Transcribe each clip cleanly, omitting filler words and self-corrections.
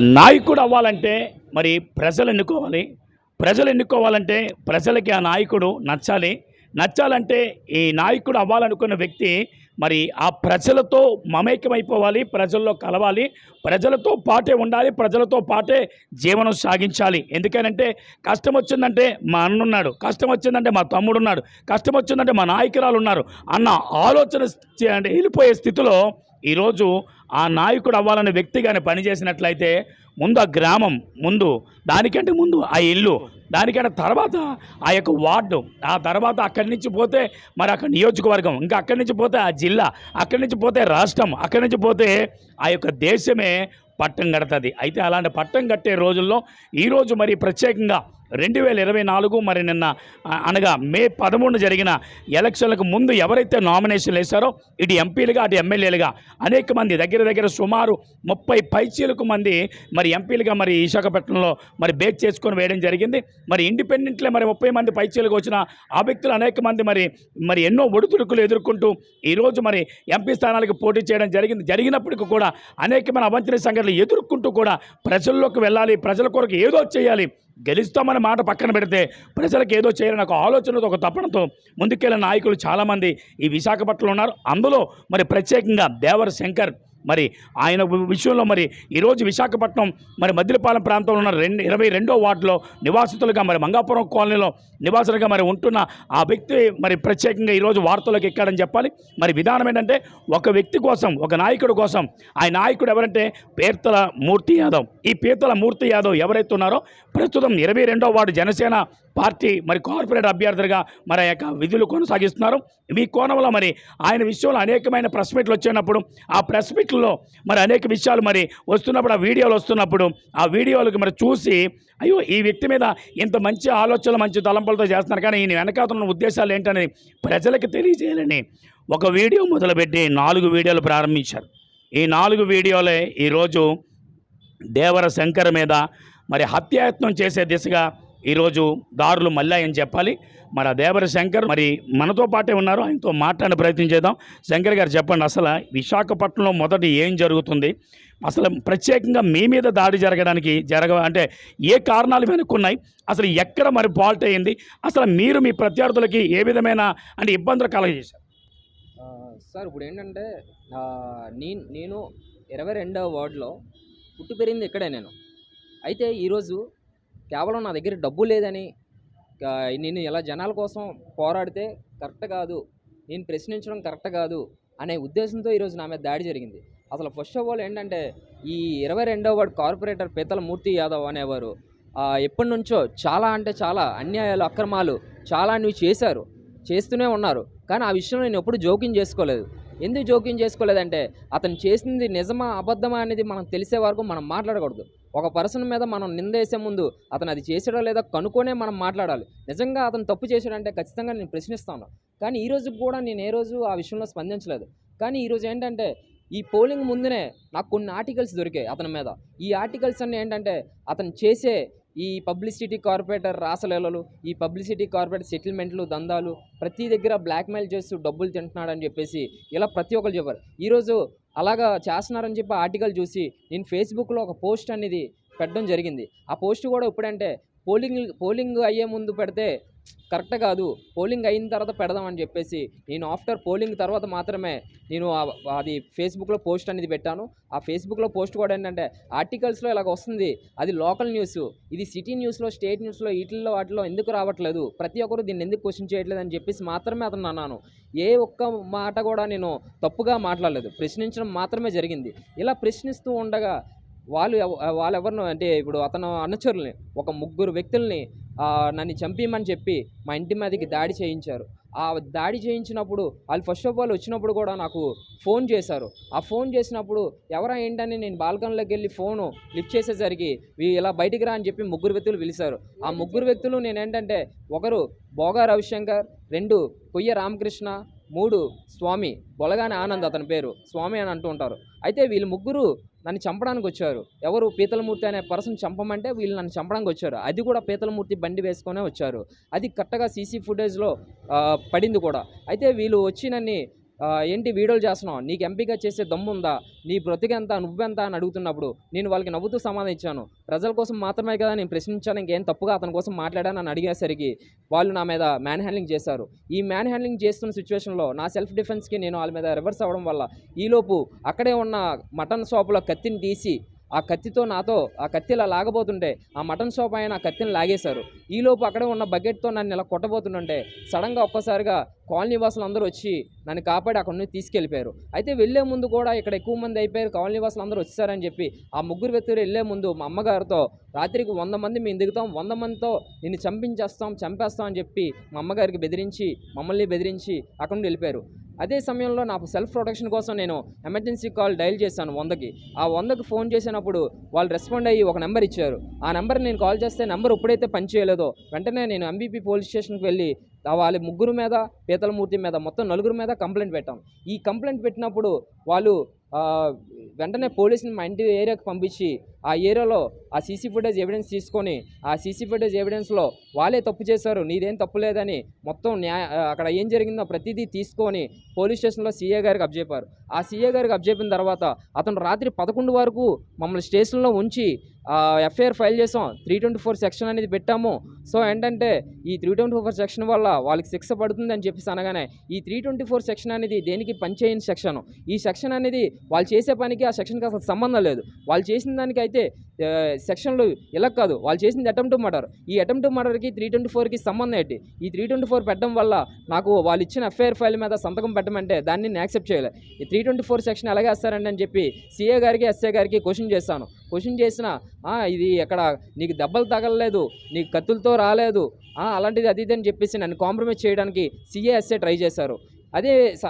నాయకుడు అవ్వాలంటే మరి ప్రజలు ఎన్నుకోవాలి. ప్రజలు ఎన్నుకోవాలంటే ప్రజలకి ఆ నాయకుడు నచ్చాలి. నచ్చాలంటే ఈ నాయకుడు అవ్వాలనుకున్న వ్యక్తి మరి ఆ ప్రజలతో మమేకమైపోవాలి, ప్రజల్లో కలవాలి, ప్రజలతో పాటే ఉండాలి, ప్రజలతో పాటే జీవనం సాగించాలి. ఎందుకనంటే కష్టం వచ్చిందంటే మా అన్నున్నాడు, కష్టం వచ్చిందంటే మా తమ్ముడున్నాడు, కష్టం వచ్చిందంటే మా నాయకురాలు ఉన్నారు అన్న ఆలోచన అంటే వెళ్ళిపోయే స్థితిలో ఈరోజు ఆ నాయకుడు అవ్వాలనే వ్యక్తి కానీ పనిచేసినట్లయితే ముందు ఆ గ్రామం, ముందు దానికంటే ముందు ఆ ఇల్లు, దానికంటే తర్వాత ఆ యొక్క వార్డు, ఆ తర్వాత అక్కడి నుంచి పోతే మరి అక్కడ నియోజకవర్గం, ఇంకా అక్కడి నుంచి పోతే ఆ జిల్లా, అక్కడి నుంచి పోతే రాష్ట్రం, అక్కడి నుంచి పోతే ఆ యొక్క దేశమే పట్టం కడుతుంది. అయితే అలాంటి పట్టం కట్టే రోజుల్లో ఈరోజు మరి ప్రత్యేకంగా 2024 మరి నిన్న అనగా మే 13 జరిగిన ఎలక్షన్లకు ముందు ఎవరైతే నామినేషన్లు వేశారో ఇటు ఎంపీలుగా అటు ఎమ్మెల్యేలుగా అనేక మంది దగ్గర సుమారు 30 పైచీలకు మంది మరి ఎంపీలుగా మరి విశాఖపట్నంలో మరి బేక్ చేసుకొని వేయడం జరిగింది. మరి ఇండిపెండెంట్లే మరి 30 మంది పైచీలకు వచ్చిన ఆ వ్యక్తులు అనేక మంది మరి ఎన్నో ఒడిదుడుకులు ఎదుర్కొంటూ ఈరోజు మరి ఎంపీ స్థానాలకు పోటీ చేయడం జరిగినప్పటికీ కూడా అనేకమైన అవంచనీయ సంఘటనలు ఎదుర్కొంటూ కూడా ప్రజల్లోకి వెళ్ళాలి, ప్రజల కొరకు ఏదో చేయాలి, గెలుస్తామనే మాట పక్కన పెడితే ప్రజలకు ఏదో చేయాలని ఒక ఆలోచనతో, ఒక తపనతో ముందుకెళ్ళిన నాయకులు చాలామంది ఈ విశాఖపట్నంలో ఉన్నారు. అందులో మరి ప్రత్యేకంగా దేవర శంకర్ మరి ఆయన విషయంలో మరి ఈరోజు విశాఖపట్నం మరి మద్దిలపాలెం ప్రాంతంలో ఉన్న 22వ వార్డులో నివాసితులుగా మరి మంగాపురం కాలనీలో నివాసులుగా మరి ఉంటున్న ఆ వ్యక్తి మరి ప్రత్యేకంగా ఈరోజు వార్తల్లోకి ఎక్కాడని చెప్పాలి. మరి విధానం ఏంటంటే ఒక వ్యక్తి కోసం, ఒక నాయకుడి కోసం, ఆ నాయకుడు ఎవరంటే పీర్తల మూర్తి యాదవ్. ఈ పీర్తల మూర్తి యాదవ్ ఎవరైతే ఉన్నారో ప్రస్తుతం 22వ వార్డు జనసేన పార్టీ మరి కార్పొరేట్ అభ్యర్థిగా మరి ఆ యొక్క విధులు కొనసాగిస్తున్నారు. ఈ కోణంలో మరి ఆయన విషయంలో అనేకమైన ప్రెస్ మీట్లు వచ్చినప్పుడు ఆ ప్రెస్ మీట్లలో మరి అనేక విషయాలు మరి వస్తున్నప్పుడు, ఆ వీడియోలు వస్తున్నప్పుడు ఆ వీడియోలకు మరి చూసి అయ్యో ఈ వ్యక్తి మీద ఇంత మంచి ఆలోచనలు, మంచి తలంపులతో చేస్తున్నారు, కానీ ఈయన వెనకాతల ఉద్దేశాలు ఏంటని ప్రజలకు తెలియజేయాలని ఒక వీడియో మొదలుపెట్టి 4 వీడియోలు ప్రారంభించారు. ఈ 4 వీడియోలే ఈరోజు దేవర శంకర్ మీద మరి హత్యాయత్నం చేసే దిశగా ఈరోజు దారులు మళ్ళాయని చెప్పాలి. మరి ఆ దేవర శంకర్ మరి మనతో పాటే ఉన్నారు, ఆయనతో మాట్లాడే ప్రయత్నం చేద్దాం. శంకర్ గారు చెప్పండి, అసలు విశాఖపట్నంలో మొదటి ఏం జరుగుతుంది, అసలు ప్రత్యేకంగా మీ మీద దాడి జరగడానికి అంటే ఏ కారణాలు వెనుక్కున్నాయి, అసలు ఎక్కడ మరి ఫాల్ట్ అయ్యింది, అసలు మీరు మీ ప్రత్యర్థులకి ఏ విధమైన అంటే ఇబ్బందులు కలగజేశారు? సార్ ఇప్పుడు ఏంటంటే నేను 22వ వార్డులో పుట్టి పెరిగింది ఇక్కడే నేను. అయితే ఈరోజు కేవలం నా దగ్గర డబ్బు లేదని నేను ఇలా జనాల కోసం పోరాడితే కరెక్ట్ కాదు, నేను ప్రశ్నించడం కరెక్ట్ కాదు అనే ఉద్దేశంతో ఈరోజు నా మీద దాడి జరిగింది. అసలు ఫస్ట్ ఆఫ్ ఆల్ ఏంటంటే ఈ 22వ వార్డు కార్పొరేటర్ పీతల మూర్తి యాదవ్ అనేవారు ఎప్పటి నుంచో చాలా అంటే చాలా అన్యాయాలు, అక్రమాలు చాలా చేస్తూనే ఉన్నారు. కానీ ఆ విషయంలో నేను ఎప్పుడు జోక్యం చేసుకోలేదు. ఎందుకు జోక్యం చేసుకోలేదంటే అతను చేసింది నిజమా అబద్ధమా అనేది మనం తెలిసే వరకు మనం మాట్లాడకూడదు. ఒక పర్సన్ మీద మనం నిందేసే ముందు అతను అది చేసాడో లేదో కనుక్కొనే మనం మాట్లాడాలి. నిజంగా అతను తప్పు చేశాడంటే ఖచ్చితంగా నేను ప్రశ్నిస్తాను. కానీ ఈరోజు కూడా నేను ఏ రోజు ఆ విషయంలో స్పందించలేదు. కానీ ఈరోజు ఏంటంటే ఈ పోలింగ్ ముందునే నాకు కొన్ని ఆర్టికల్స్ దొరికాయి అతని మీద. ఈ ఆర్టికల్స్ అన్నీ ఏంటంటే అతను చేసే ఈ పబ్లిసిటీ కార్పొరేటర్ రాసలీలలు, ఈ పబ్లిసిటీ కార్పొరేట్ సెటిల్మెంట్లు, దందాలు, ప్రతి దగ్గర బ్లాక్మెయిల్ చేస్తూ డబ్బులు తింటున్నాడని చెప్పేసి ఇలా ప్రతి ఒక్కరు చెప్పారు. ఈరోజు అలాగా చేస్తున్నారని చెప్పి ఆర్టికల్ చూసి నేను ఫేస్బుక్లో ఒక పోస్ట్ అనేది పెట్టడం జరిగింది. ఆ పోస్ట్ కూడా ఎప్పుడంటే పోలింగ్ అయ్యే ముందు పెడితే కరెక్ట్ కాదు, పోలింగ్ అయిన తర్వాత పెడదామని చెప్పేసి నేను ఆఫ్టర్ పోలింగ్ తర్వాత మాత్రమే నేను అది ఫేస్బుక్లో పోస్ట్ అనేది పెట్టాను. ఆ ఫేస్బుక్లో పోస్ట్ కూడా ఏంటంటే ఆర్టికల్స్లో ఇలాగ వస్తుంది, అది లోకల్ న్యూస్, ఇది సిటీ న్యూస్లో, స్టేట్ న్యూస్లో, వాటిలో ఎందుకు రావట్లేదు, ప్రతి ఒక్కరు దీన్ని ఎందుకు క్వశ్చన్ చేయట్లేదు అని చెప్పేసి మాత్రమే అతను అన్నాను. ఏ ఒక్క మాట కూడా నేను తప్పుగా మాట్లాడలేదు, ప్రశ్నించడం మాత్రమే జరిగింది. ఇలా ప్రశ్నిస్తూ ఉండగా వాళ్ళెవరినో అంటే ఇప్పుడు అతను అనుచరుల్ని ఒక 3 వ్యక్తుల్ని నన్ను చంపేయమని చెప్పి మా ఇంటి మీదకి దాడి చేయించారు. ఆ దాడి చేయించినప్పుడు వాళ్ళు ఫస్ట్ ఆఫ్ ఆల్ వచ్చినప్పుడు కూడా నాకు ఫోన్ చేశారు. ఆ ఫోన్ చేసినప్పుడు ఎవరా ఏంటని నేను బాల్కనీలోకి వెళ్ళి ఫోను లిఫ్ట్ చేసేసరికి ఇలా బయటికి రా అని చెప్పి 3 వ్యక్తులు పిలిచారు. ఆ 3 వ్యక్తులు నేనేంటంటే ఒకరు బోగా రవిశంకర్, 2 కొయ్య రామకృష్ణ, 3 స్వామి, బొలగాని ఆనంద్ అతని పేరు, స్వామి అని అంటూ ఉంటారు. అయితే వీళ్ళు 3 నన్ను చంపడానికి వచ్చారు. ఎవరు పీతలమూర్తి అనే పర్సన్ చంపమంటే వీళ్ళు నన్ను చంపడానికి వచ్చారు. అది కూడా పీతలమూర్తి బండి వేసుకొనే వచ్చారు. అది కరెక్ట్గా సీసీ ఫుటేజ్లో పడింది కూడా. అయితే వీళ్ళు వచ్చి నన్ను ఏంటి వీడియోలు చేస్తున్నావు, నీకు ఎంపీగా చేసే దమ్ముందా, నీ బ్రతికెంత, నువ్వెంత అని అడుగుతున్నప్పుడు నేను వాళ్ళకి నవ్వుతూ సమాధానం ఇచ్చాను. ప్రజల కోసం మాత్రమే కదా నేను ప్రశ్నించాను, ఇంకేం తప్పుగా అతని కోసం మాట్లాడాను అని అడిగేసరికి వాళ్ళు నా మీద మ్యాన్ హ్యాండ్లింగ్ చేశారు. ఈ మ్యాన్ హ్యాండ్లింగ్ చేస్తున్న సిచ్యువేషన్లో నా సెల్ఫ్ డిఫెన్స్కి నేను వాళ్ళ మీద రివర్స్ అవ్వడం వల్ల ఈలోపు అక్కడే ఉన్న మటన్ షాపులో కత్తిని తీసి ఆ కత్తితో నాతో ఆ కత్తి ఇలా లాగబోతుంటే ఆ మటన్ షాప్ ఆయన ఆ కత్తిని లాగేశారు. ఈలోపు అక్కడే ఉన్న బకెట్తో నన్ను ఇలా కొట్టబోతుంటే సడన్గా ఒక్కసారిగా కాలనీ వాసులు అందరూ వచ్చి నన్ను కాపాడి అక్కడ నుంచి తీసుకెళ్ళిపోయారు. అయితే వెళ్ళే ముందు కూడా ఇక్కడ ఎక్కువ మంది అయిపోయారు, కాలనీ వాసులు అందరూ వచ్చారని చెప్పి ఆ ముగ్గురు వ్యక్తులు వెళ్ళే ముందు మా అమ్మగారితో రాత్రికి 100 మంది మేము దిగుతాం, 100 మందితో నిన్ను చంపేస్తాం అని చెప్పి మా అమ్మగారికి బెదిరించి మమ్మల్ని బెదిరించి అక్కడ నుండి వెళ్ళిపోయారు. అదే సమయంలో నాకు సెల్ఫ్ ప్రొటెక్షన్ కోసం నేను ఎమర్జెన్సీ కాల్ డయల్ చేశాను 100కి. ఆ 100కి ఫోన్ చేసినప్పుడు వాళ్ళు రెస్పాండ్ అయ్యి ఒక నెంబర్ ఇచ్చారు. ఆ నెంబర్ నేను కాల్ చేస్తే నెంబర్ ఎప్పుడైతే పనిచేయలేదో వెంటనే నేను ఎంబీపీ పోలీస్ స్టేషన్కి వెళ్ళి వాళ్ళ ముగ్గురు మీద, పీతలమూర్తి మీద, మొత్తం 4 మీద కంప్లైంట్ పెట్టాం. ఈ కంప్లైంట్ పెట్టినప్పుడు వాళ్ళు వెంటనే పోలీసుని మా ఇంటి ఏరియాకి పంపించి ఆ ఏరియాలో ఆ సీసీ ఫుటేజ్ ఎవిడెన్స్ తీసుకొని ఆ సీసీ ఫుటేజ్ ఎవిడెన్స్లో వాళ్ళే తప్పు చేశారు, నీదేం తప్పు లేదని మొత్తం అక్కడ ఏం జరిగిందో ప్రతిదీ తీసుకొని పోలీస్ స్టేషన్లో సీఏ గారికి అప్పచెప్పారు. ఆ సీఏ గారికి అప్పచెప్పిన తర్వాత అతను రాత్రి 11 వరకు మమ్మల్ని స్టేషన్లో ఉంచి ఎఫ్ఐఆర్ ఫైల్ చేసాం. 324 సెక్షన్ అనేది పెట్టాము. సో ఏంటంటే ఈ 324 సెక్షన్ వల్ల వాళ్ళకి శిక్ష పడుతుంది అని చెప్పేసి అనగానే ఈ 324 సెక్షన్ అనేది దేనికి పనిచేయని సెక్షన్. ఈ సెక్షన్ అనేది వాళ్ళు చేసే పనికి ఆ సెక్షన్కి అసలు సంబంధం లేదు. వాళ్ళు చేసిన దానికి అయితే సెక్షన్లు ఇలా కాదు, వాళ్ళు చేసింది అటెంప్ట్ మర్డర్. ఈ అటెంప్ట్ మర్డర్కి 324కి సంబంధం ఏంటి? ఈ 324 పెట్టడం వల్ల నాకు వాళ్ళు ఇచ్చిన ఎఫ్ఐఆర్ ఫైల్ మీద సంతకం పెట్టమంటే దాన్ని నేను యాక్సెప్ట్ చేయలేదు. ఈ 324 సెక్షన్ ఎలాగే వేస్తారండి అని చెప్పి సీఏ గారికి, ఎస్ఐ గారికి క్వశ్చన్ చేశాను. క్వశ్చన్ చేసిన ఇది ఎక్కడ నీకు దెబ్బలు తగలలేదు, నీకు కత్తులతో రాలేదు, అలాంటిది అది ఇది అని చెప్పేసి నన్ను కాంప్రమైజ్ చేయడానికి సీఏ, ఎస్ఐ ట్రై చేశారు.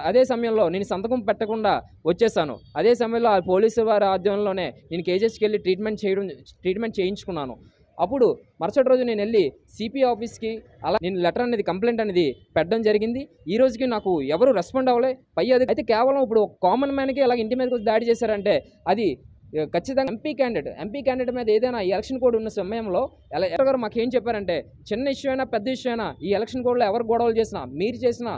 అదే సమయంలో నేను సంతకం పెట్టకుండా వచ్చేసాను. అదే సమయంలో ఆ పోలీసు వారి ఆధ్వర్యంలోనే నేను కేజెస్కి వెళ్ళి ట్రీట్మెంట్ చేయించుకున్నాను. అప్పుడు మరుసటి రోజు నేను వెళ్ళి సిపి ఆఫీస్కి అలా నేను లెటర్ అనేది, కంప్లైంట్ అనేది పెట్టడం జరిగింది. ఈ రోజుకి నాకు ఎవరు రెస్పాండ్ అవ్వలే. అయితే కేవలం ఇప్పుడు కామన్ మ్యాన్కి అలాగ ఇంటి మీదకి దాడి చేశారంటే అది ఖచ్చితంగా ఎంపీ క్యాండిడేట్ మీద ఏదైనా ఎలక్షన్ కోడ్ ఉన్న సమయంలో ఎలక్టర్ గారు మాకు ఏం చెప్పారంటే చిన్న ఇష్యూ అయినా పెద్ద ఇష్యూ అయినా ఈ ఎలక్షన్ కోడ్లో ఎవరు గొడవలు చేసినా మీరు చేసినా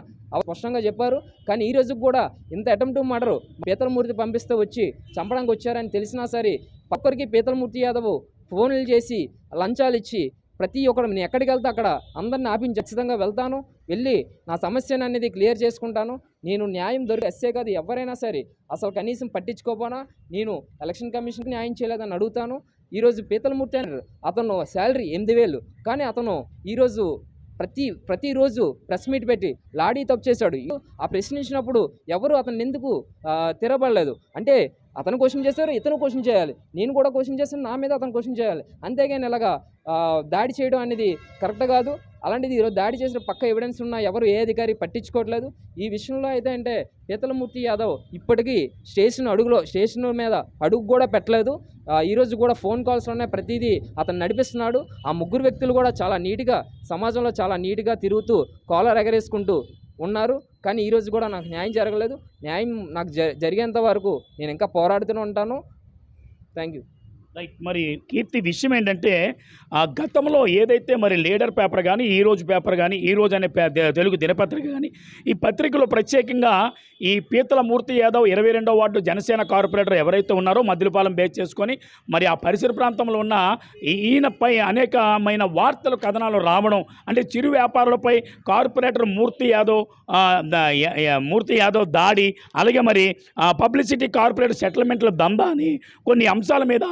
స్పష్టంగా చెప్పారు. కానీ ఈ రోజుకి కూడా ఇంత అటెంప్ట్ మర్డర్ పీతలమూర్తి పంపిస్తే వచ్చి చంపడానికి వచ్చారని తెలిసినా సరే ఒక్కరికి పీతలమూర్తి యాదవ్ ఫోన్లు చేసి లంచాలు ఇచ్చి ప్రతి ఒక్కరు నేను ఎక్కడికి వెళ్తే అక్కడ అందరిని ఆపించి ఖచ్చితంగా వెళ్తాను, వెళ్ళి నా సమస్యను అనేది క్లియర్ చేసుకుంటాను. నేను న్యాయం ఎస్సే కాదు ఎవరైనా సరే అసలు కనీసం పట్టించుకోపోనా నేను ఎలక్షన్ కమిషన్కి న్యాయం చేయలేదని అడుగుతాను. ఈరోజు పీతలమూర్తి అతను శాలరీ 8,000, కానీ అతను ఈరోజు ప్రతిరోజు ప్రెస్ మీట్ పెట్టి లాడీ తప్పు చేశాడు. ఆ ప్రశ్నించినప్పుడు ఎవరు అతను ఎందుకు తిరగబడలేదు అంటే అతను క్వశ్చన్ చేశారు, ఇతను క్వశ్చన్ చేయాలి, నేను కూడా క్వశ్చన్ చేస్తాను, నా మీద అతను క్వశ్చన్ చేయాలి. అంతేగాని ఇలాగా దాడి చేయడం అనేది కరెక్ట్ కాదు. అలాంటిది ఈరోజు దాడి చేసిన పక్క ఎవిడెన్స్ ఉన్నా ఎవరు ఏ అధికారి పట్టించుకోవట్లేదు. ఈ విషయంలో అయితే అంటే పీతలమూర్తి యాదవ్ ఇప్పటికీ స్టేషన్ మీద అడుగు కూడా పెట్టలేదు. ఈరోజు కూడా ఫోన్ కాల్స్లోనే ప్రతిదీ అతను నడిపిస్తున్నాడు. ఆ ముగ్గురు వ్యక్తులు కూడా చాలా నీట్గా సమాజంలో చాలా నీట్గా తిరుగుతూ కాలర్ ఎగరేసుకుంటూ ఉన్నారు. కానీ ఈరోజు కూడా నాకు న్యాయం జరగలేదు. న్యాయం నాకు జరిగేంత వరకు నేను ఇంకా పోరాడుతూనే ఉంటాను. Thank you. రైట్. మరి కీర్తి విషయం ఏంటంటే గతంలో ఏదైతే మరి లీడర్ పేపర్ కానీ, ఈరోజు పేపర్ కానీ, ఈరోజు అనే తెలుగు దినపత్రిక కానీ ఈ పత్రికలో ప్రత్యేకంగా ఈ పీతలమూర్తి యాదవ్ 22వ వార్డు జనసేన కార్పొరేటర్ ఎవరైతే ఉన్నారో మద్దిలపాలెం బేస్ చేసుకొని మరి ఆ పరిసర ప్రాంతంలో ఉన్న ఈయనపై అనేకమైన వార్తలు కథనాలు రావడం, అంటే చిరు వ్యాపారులపై కార్పొరేటర్ మూర్తి యాదవ్ దాడి, అలాగే మరి పబ్లిసిటీ కార్పొరేట్ సెటిల్మెంట్ల దందా అని కొన్ని అంశాల మీద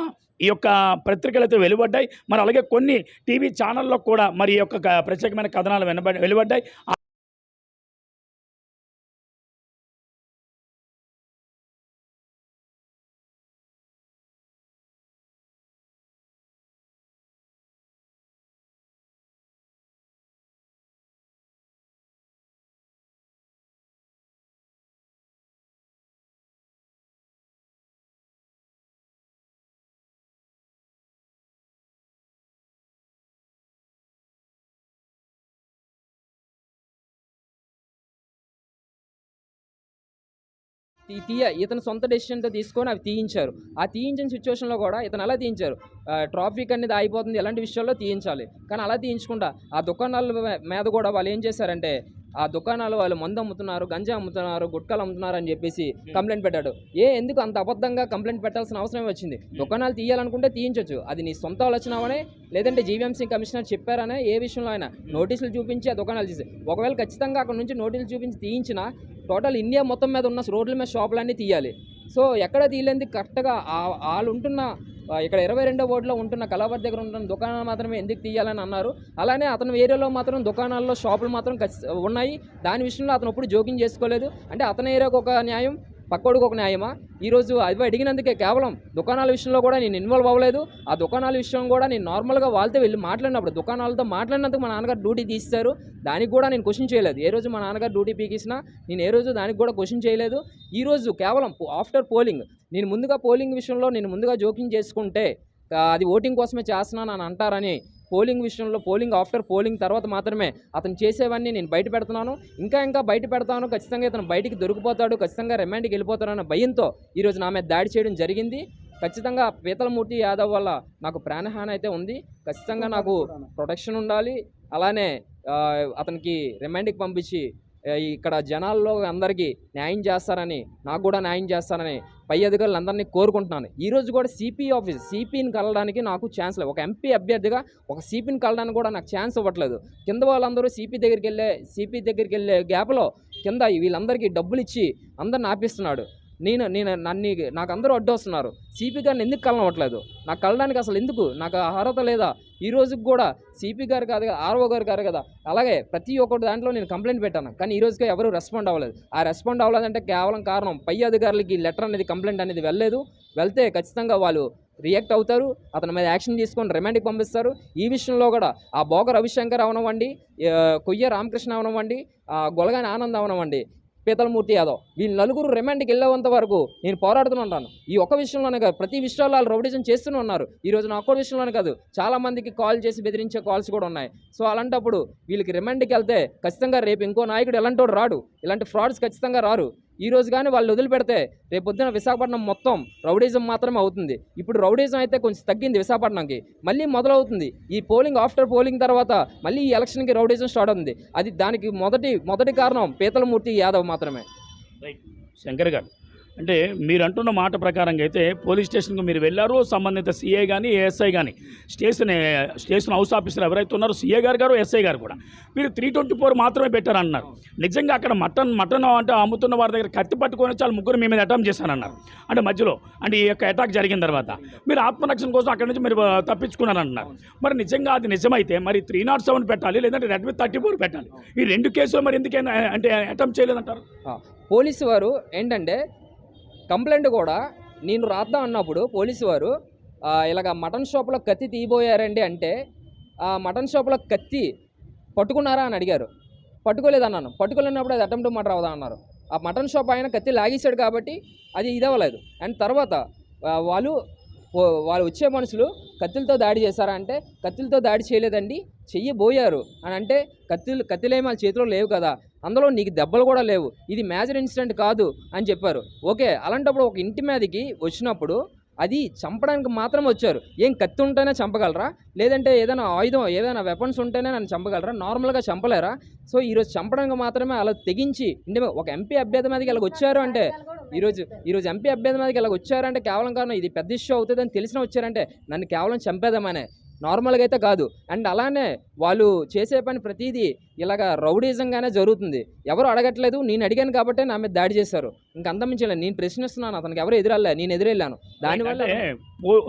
ఈ యొక్క పత్రికలు అయితే వెలువడ్డాయి. మరి అలాగే కొన్ని టీవీ ఛానల్లో కూడా మరి ఈ యొక్క ప్రత్యేకమైన కథనాలు వెలువడ్డాయి. ఇతను సొంత డెసిషన్తో తీసుకొని అవి తీయించారు. ఆ తీయించిన సిచ్యువేషన్లో కూడా ఇతను అలా తీయించారు. ట్రాఫిక్ అనేది ఆగిపోతుంది, ఎలాంటి విషయాల్లో తీయించాలి, కానీ అలా తీయించకుండా ఆ దుకాణాల మీద కూడా వాళ్ళు ఏం చేశారంటే ఆ దుకాణాలు వాళ్ళు మందు అమ్ముతున్నారు, గంజా అమ్ముతున్నారు, గుట్కాలు అమ్ముతున్నారు అని చెప్పేసి కంప్లైంట్ పెట్టాడు. ఎందుకు అంత అబద్ధంగా కంప్లైంట్ పెట్టాల్సిన అవసరం వచ్చింది? దుకాణాలు తీయాలనుకుంటే తీయించవచ్చు, అది నీ సొంత ఆలోచనవనే లేదంటే జీవీఎంసీ కమిషనర్ చెప్పారనే ఏ విషయంలో అయినా నోటీసులు చూపించి ఆ దుకాణాలు తీసి, ఒకవేళ ఖచ్చితంగా అక్కడ నుంచి నోటీసులు చూపించి తీయించిన టోటల్ ఇండియా మొత్తం మీద ఉన్న రోడ్ల మీద షాపులన్నీ తీయాలి. సో ఎక్కడ తీయలేంది కరెక్ట్గా వాళ్ళు ఉంటున్న ఇక్కడ 22వ వార్డులో ఉంటున్న కళావతి దగ్గర ఉంటున్న దుకాణాలు మాత్రమే ఎందుకు తీయాలని అన్నారు. అలానే అతని ఏరియాలో మాత్రం దుకాణాల్లో షాపులు మాత్రం ఉన్నాయి. దాని విషయంలో అతను ఎప్పుడు జోక్యం చేసుకోలేదు. అంటే అతని ఏరియాకు ఒక న్యాయం, పక్కోడికి ఒక న్యాయమా? ఈరోజు అవి అడిగినందుకే కేవలం దుకాణాల విషయంలో కూడా నేను ఇన్వాల్వ్ అవ్వలేదు. ఆ దుకాణాల విషయం కూడా నేను నార్మల్గా వాళ్ళతో వెళ్ళి మాట్లాడినప్పుడు దుకాణాలతో మాట్లాడినందుకు మా నాన్నగారు డ్యూటీ తీస్తారు. దానికి కూడా నేను క్వశ్చన్ చేయలేదు. ఏ రోజు మా నాన్నగారు డ్యూటీ పీకేసినా నేను ఏ రోజు దానికి కూడా క్వశ్చన్ చేయలేదు. ఈరోజు కేవలం ఆఫ్టర్ పోలింగ్ నేను ముందుగా పోలింగ్ విషయంలో నేను ముందుగా జోక్యం చేసుకుంటే అది ఓటింగ్ కోసమే చేస్తున్నాను అని అంటారని పోలింగ్ విషయంలో ఆఫ్టర్ పోలింగ్ తర్వాత మాత్రమే అతను చేసేవన్నీ నేను బయట పెడుతున్నాను. ఇంకా బయట పెడతాను, ఖచ్చితంగా ఇతను బయటికి దొరికిపోతాడు, ఖచ్చితంగా రిమాండ్కి వెళ్ళిపోతాడన్న భయంతో ఈరోజు నా మీద దాడి చేయడం జరిగింది. ఖచ్చితంగా పీతలమూర్తి యాదవ్ వల్ల నాకు ప్రాణహాని అయితే ఉంది. ఖచ్చితంగా నాకు ప్రొటెక్షన్ ఉండాలి. అలానే అతనికి రిమాండ్కి పంపించి ఇక్కడ జనాల్లో అందరికీ న్యాయం చేస్తారని, నాకు కూడా న్యాయం చేస్తారని పై అధికారులందరినీ కోరుకుంటున్నాను. ఈరోజు కూడా సిపిని కలవడానికి నాకు ఛాన్స్ లేదు. ఒక ఎంపీ అభ్యర్థిగా ఒక సిపిని కలవడానికి కూడా నాకు ఛాన్స్ ఇవ్వట్లేదు. కింద వాళ్ళందరూ సిపి దగ్గరికి వెళ్ళే గ్యాప్లో కింద వీళ్ళందరికీ డబ్బులు ఇచ్చి అందరిని ఆపిస్తున్నాడు. నాకు అందరూ అడ్డొస్తున్నారు. సిపి గారిని ఎందుకు కలవట్లేదు? నాకు కలడానికి అసలు ఎందుకు? నాకు అర్హత లేదా? ఈ రోజుకి కూడా సిపి గారు కాదు కదా, ఆర్ఓ గారు కాదు కదా, అలాగే ప్రతి ఒక్కటి దాంట్లో నేను కంప్లైంట్ పెట్టాను. కానీ ఈ రోజుకి ఎవరు రెస్పాండ్ అవ్వలేదు. ఆ రెస్పాండ్ అవ్వలేదంటే కేవలం కారణం పై అధికారులకి లెటర్ అనేది, కంప్లైంట్ అనేది వెళ్ళలేదు. వెళ్తే ఖచ్చితంగా వాళ్ళు రియాక్ట్ అవుతారు, అతని మీద యాక్షన్ తీసుకొని రిమాండ్కి పంపిస్తారు. ఈ విషయంలో కూడా ఆ బోగ రవిశంకర్ అవనవ్వండి, కొయ్య రామకృష్ణ అవనవ్వండి, గొలగాని ఆనంద్ అవనవ్వండి, పీతలమూర్తి యాదవ్, వీళ్ళు నలుగురు రిమాండ్కి వెళ్ళేంత వరకు నేను పోరాడుతూనే ఉంటాను. ఈ ఒక్క విషయంలోనే కాదు, ప్రతి విషయాల్లో వాళ్ళు రౌడిజం చేస్తూనే ఉన్నారు. ఈరోజు నా ఒక్క విషయంలోనే కాదు, చాలామందికి కాల్ చేసి బెదిరించే కాల్స్ కూడా ఉన్నాయి. సో అలాంటప్పుడు వీళ్ళకి రిమాండ్కి వెళ్తే ఖచ్చితంగా రేపు ఇంకో నాయకుడు ఎలాంటోడు రాడు, ఇలాంటి ఫ్రాడ్స్ ఖచ్చితంగా రారు. ఈ రోజు కానీ వాళ్ళు వదిలిపెడితే రేపు పొద్దున విశాఖపట్నం మొత్తం రౌడీజం మాత్రమే అవుతుంది. ఇప్పుడు రౌడీజం అయితే కొంచెం తగ్గింది విశాఖపట్నంకి, మళ్ళీ మొదలవుతుంది. ఈ ఆఫ్టర్ పోలింగ్ తర్వాత మళ్ళీ ఈ ఎలక్షన్కి రౌడీజం స్టార్ట్ అవుతుంది. అది దానికి మొదటి కారణం పీతలమూర్తి యాదవ్ మాత్రమే. రైట్ శంకర్ గారు, అంటే మీరు అంటున్న మాట ప్రకారంగా అయితే పోలీస్ స్టేషన్కి మీరు వెళ్ళారు, సంబంధిత సిఐ కానీ ఏఎస్ఐ కానీ స్టేషన్ హౌస్ ఆఫీసర్ ఎవరైతే ఉన్నారో సిఐ గారు ఎస్ఐ గారు కూడా మీరు 324 మాత్రమే పెట్టారన్నారు. నిజంగా అక్కడ మటన్ అంటే అమ్ముతున్న వారి దగ్గర కత్తి పట్టుకొని చాలా ముగ్గురు మీ మీద అటాక్ చేశారన్నారు. అంటే మధ్యలో అంటే ఈ యొక్క అటాక్ జరిగిన తర్వాత మీరు ఆత్మరక్షణ కోసం అక్కడి నుంచి మీరు తప్పించుకున్నారన్నారు. మరి నిజంగా అది నిజమైతే మరి 307 పెట్టాలి, లేదంటే రెడ్ విత్ 34 పెట్టాలి. ఈ రెండు కేసులు మరి ఎందుకైనా అంటే అటెంప్ట్ చేయలేదంటారు? పోలీసు వారు ఏంటంటే కంప్లైంట్ కూడా నేను రాద్దాం అన్నప్పుడు పోలీసు వారు ఇలాగ మటన్ షాప్లో కత్తి తీయబోయారండి అంటే ఆ మటన్ షాప్లో కత్తి పట్టుకున్నారా అని అడిగారు. పట్టుకోలేదన్నాను. పట్టుకోలేనప్పుడు అది అటెంప్ట్ మర్డర్ అవుదా అన్నారు. ఆ మటన్ షాప్ ఆయన కత్తి లాగేశాడు కాబట్టి అది ఇదవ్వలేదు. అండ్ తర్వాత వాళ్ళు వచ్చే మనుషులు కత్తులతో దాడి చేశారా అంటే కత్తులతో దాడి చేయలేదండి, చెయ్యబోయారు అని అంటే కత్తిలేమి వాళ్ళ చేతిలో లేవు కదా, అందులో నీకు దెబ్బలు కూడా లేవు, ఇది మేజర్ ఇన్సిడెంట్ కాదు అని చెప్పారు. ఓకే, అలాంటప్పుడు ఒక ఇంటి మీదకి వచ్చినప్పుడు అది చంపడానికి మాత్రం వచ్చారు. ఏం కత్తి ఉంటేనే చంపగలరా, లేదంటే ఏదైనా ఆయుధం ఏదైనా వెపన్స్ ఉంటేనే నన్ను చంపగలరా, నార్మల్గా చంపలేరా? సో ఈరోజు చంపడానికి మాత్రమే అలా తెగించి ఒక ఎంపీ అభ్యర్థి మీదకి ఇలా వచ్చారు అంటే ఈరోజు ఎంపీ అభ్యర్థి మీదకి ఇలా వచ్చారంటే కేవలం కారణం ఇది పెద్ద ఇష్యూ అవుతుందని తెలిసిన వచ్చారంటే నన్ను కేవలం చంపేదామనే, నార్మల్గా అయితే కాదు. అండ్ అలానే వాళ్ళు చేసే పని ప్రతిదీ ఇలాగ రౌడీజంగానే జరుగుతుంది. ఎవరు అడగట్లేదు, నేను అడిగాను కాబట్టి నా మీద దాడి చేశారు. ఇంక అంతమించలేదు. నేను ప్రశ్నిస్తున్నాను, అతనికి ఎవరు ఎదురెళ్ళా, నేను ఎదురెళ్ళాను. దానివల్ల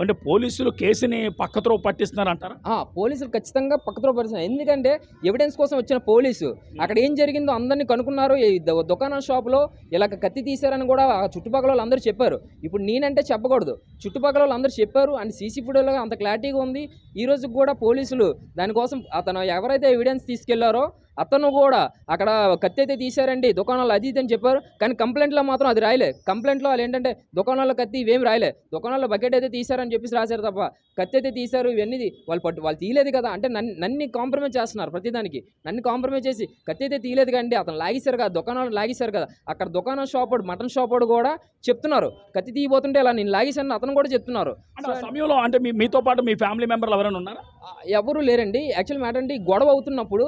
అంటే పోలీసులు కేసుని పక్కతో పట్టిస్తున్నారు అంటారా? పోలీసులు ఖచ్చితంగా పక్కతో పట్టిస్తున్నారు. ఎందుకంటే ఎవిడెన్స్ కోసం వచ్చిన పోలీసు అక్కడ ఏం జరిగిందో అందరినీ కనుక్కున్నారు. దుకాణం షాప్లో ఇలాగ కత్తి తీశారని కూడా చుట్టుపక్కల వాళ్ళు అందరూ చెప్పారు. ఇప్పుడు నేనంటే చెప్పకూడదు, చుట్టుపక్కల వాళ్ళు అందరూ చెప్పారు. అండ్ సీసీ ఫుటేజ్లో అంత క్లారిటీగా ఉంది. ఈ రోజు కూడా పోలీసులు దానికోసం అతను ఎవరైతే ఎవిడెన్స్ తీసుకెళ్లారో అతను కూడా అక్కడ కత్తి అయితే తీశారండి దుకాణాల్లో అది అని చెప్పారు. కానీ కంప్లైంట్లో మాత్రం అది రాయలే. కంప్లైంట్లో వాళ్ళు ఏంటంటే దుకాణాల్లో కత్తి ఇవేం రాయలే, దుకాణాల్లో బకెట్ అయితే తీశారని చెప్పేసి రాశారు తప్ప కత్తి అయితే తీశారు ఇవన్నీ వాళ్ళు తీయలేదు కదా. అంటే నన్ను కాంప్రమైజ్ చేస్తున్నారు ప్రతిదానికి. నన్ను కాంప్రమైజ్ చేసి కత్తి అయితే తీయలేదు కండి, అతను లాగేశారు కదా, దుకాణాలు లాగేశారు కదా. అక్కడ దుకాణం షాప్ మటన్ షాప్ కూడా చెప్తున్నారు కత్తి తీయబోతుంటే ఇలా నేను లాగేశాను అతను కూడా చెప్తున్నారు. సమయంలో అంటే మీతో పాటు మీ ఫ్యామిలీ మెంబర్లు ఎవరైనా ఉన్నారా? ఎవరు లేరండి. యాక్చువల్ మ్యాటర్ అంటే గొడవ అవుతున్నప్పుడు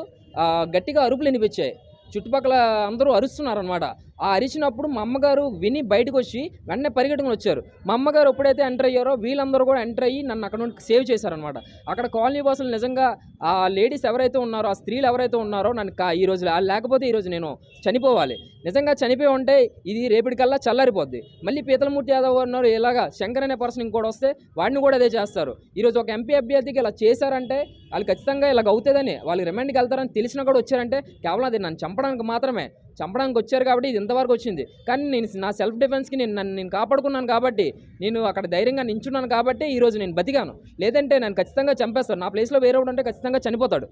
గట్టిగా అరుపులు వినిపించాయి. చుట్టుపక్కల అందరూ అరుస్తున్నారనమాట. ఆ అరిచినప్పుడు మా అమ్మగారు విని బయటకు వచ్చి వెంటనే పరిగెట్టుకుని వచ్చారు. మా అమ్మగారు ఎప్పుడైతే ఎంటర్ అయ్యారో వీళ్ళందరూ కూడా ఎంటర్ అయ్యి నన్ను అక్కడ నుండి సేవ్ చేశారనమాట. అక్కడ కాలనీ వాసులు నిజంగా ఆ లేడీస్ ఎవరైతే ఉన్నారో, ఆ స్త్రీలు ఎవరైతే ఉన్నారో నన్ను ఈరోజు లేకపోతే ఈరోజు నేను చనిపోవాలి. నిజంగా చనిపోయి ఉంటే ఇది రేపటికల్లా చల్లారిపోద్ది. మళ్ళీ పీతలమూర్తి యాదవ్ అన్నారు ఇలాగా శంకర్ అనే పర్సన్ ఇంకోటి వస్తే వాడిని కూడా అదే చేస్తారు. ఈరోజు ఒక ఎంపీ అభ్యర్థికి ఇలా చేశారంటే వాళ్ళు ఖచ్చితంగా ఇలాగ అవుతుందని, వాళ్ళు రిమాండ్కి వెళ్తారని తెలిసినా కూడా వచ్చారంటే కేవలం అది నన్ను చంపడానికి మాత్రమే. చంపడానికి వచ్చారు కాబట్టి ఇది ఇంతవరకు వచ్చింది. కానీ నేను నా సెల్ఫ్ డిఫెన్స్కి నేను కాపాడుకున్నాను కాబట్టి, నేను అక్కడ ధైర్యంగా నించున్నాను కాబట్టి ఈరోజు నేను బతికాను. లేదంటే నేను ఖచ్చితంగా చంపేస్తాను. నా ప్లేస్లో వేరే ఉంటే ఖచ్చితంగా చనిపోతాడు.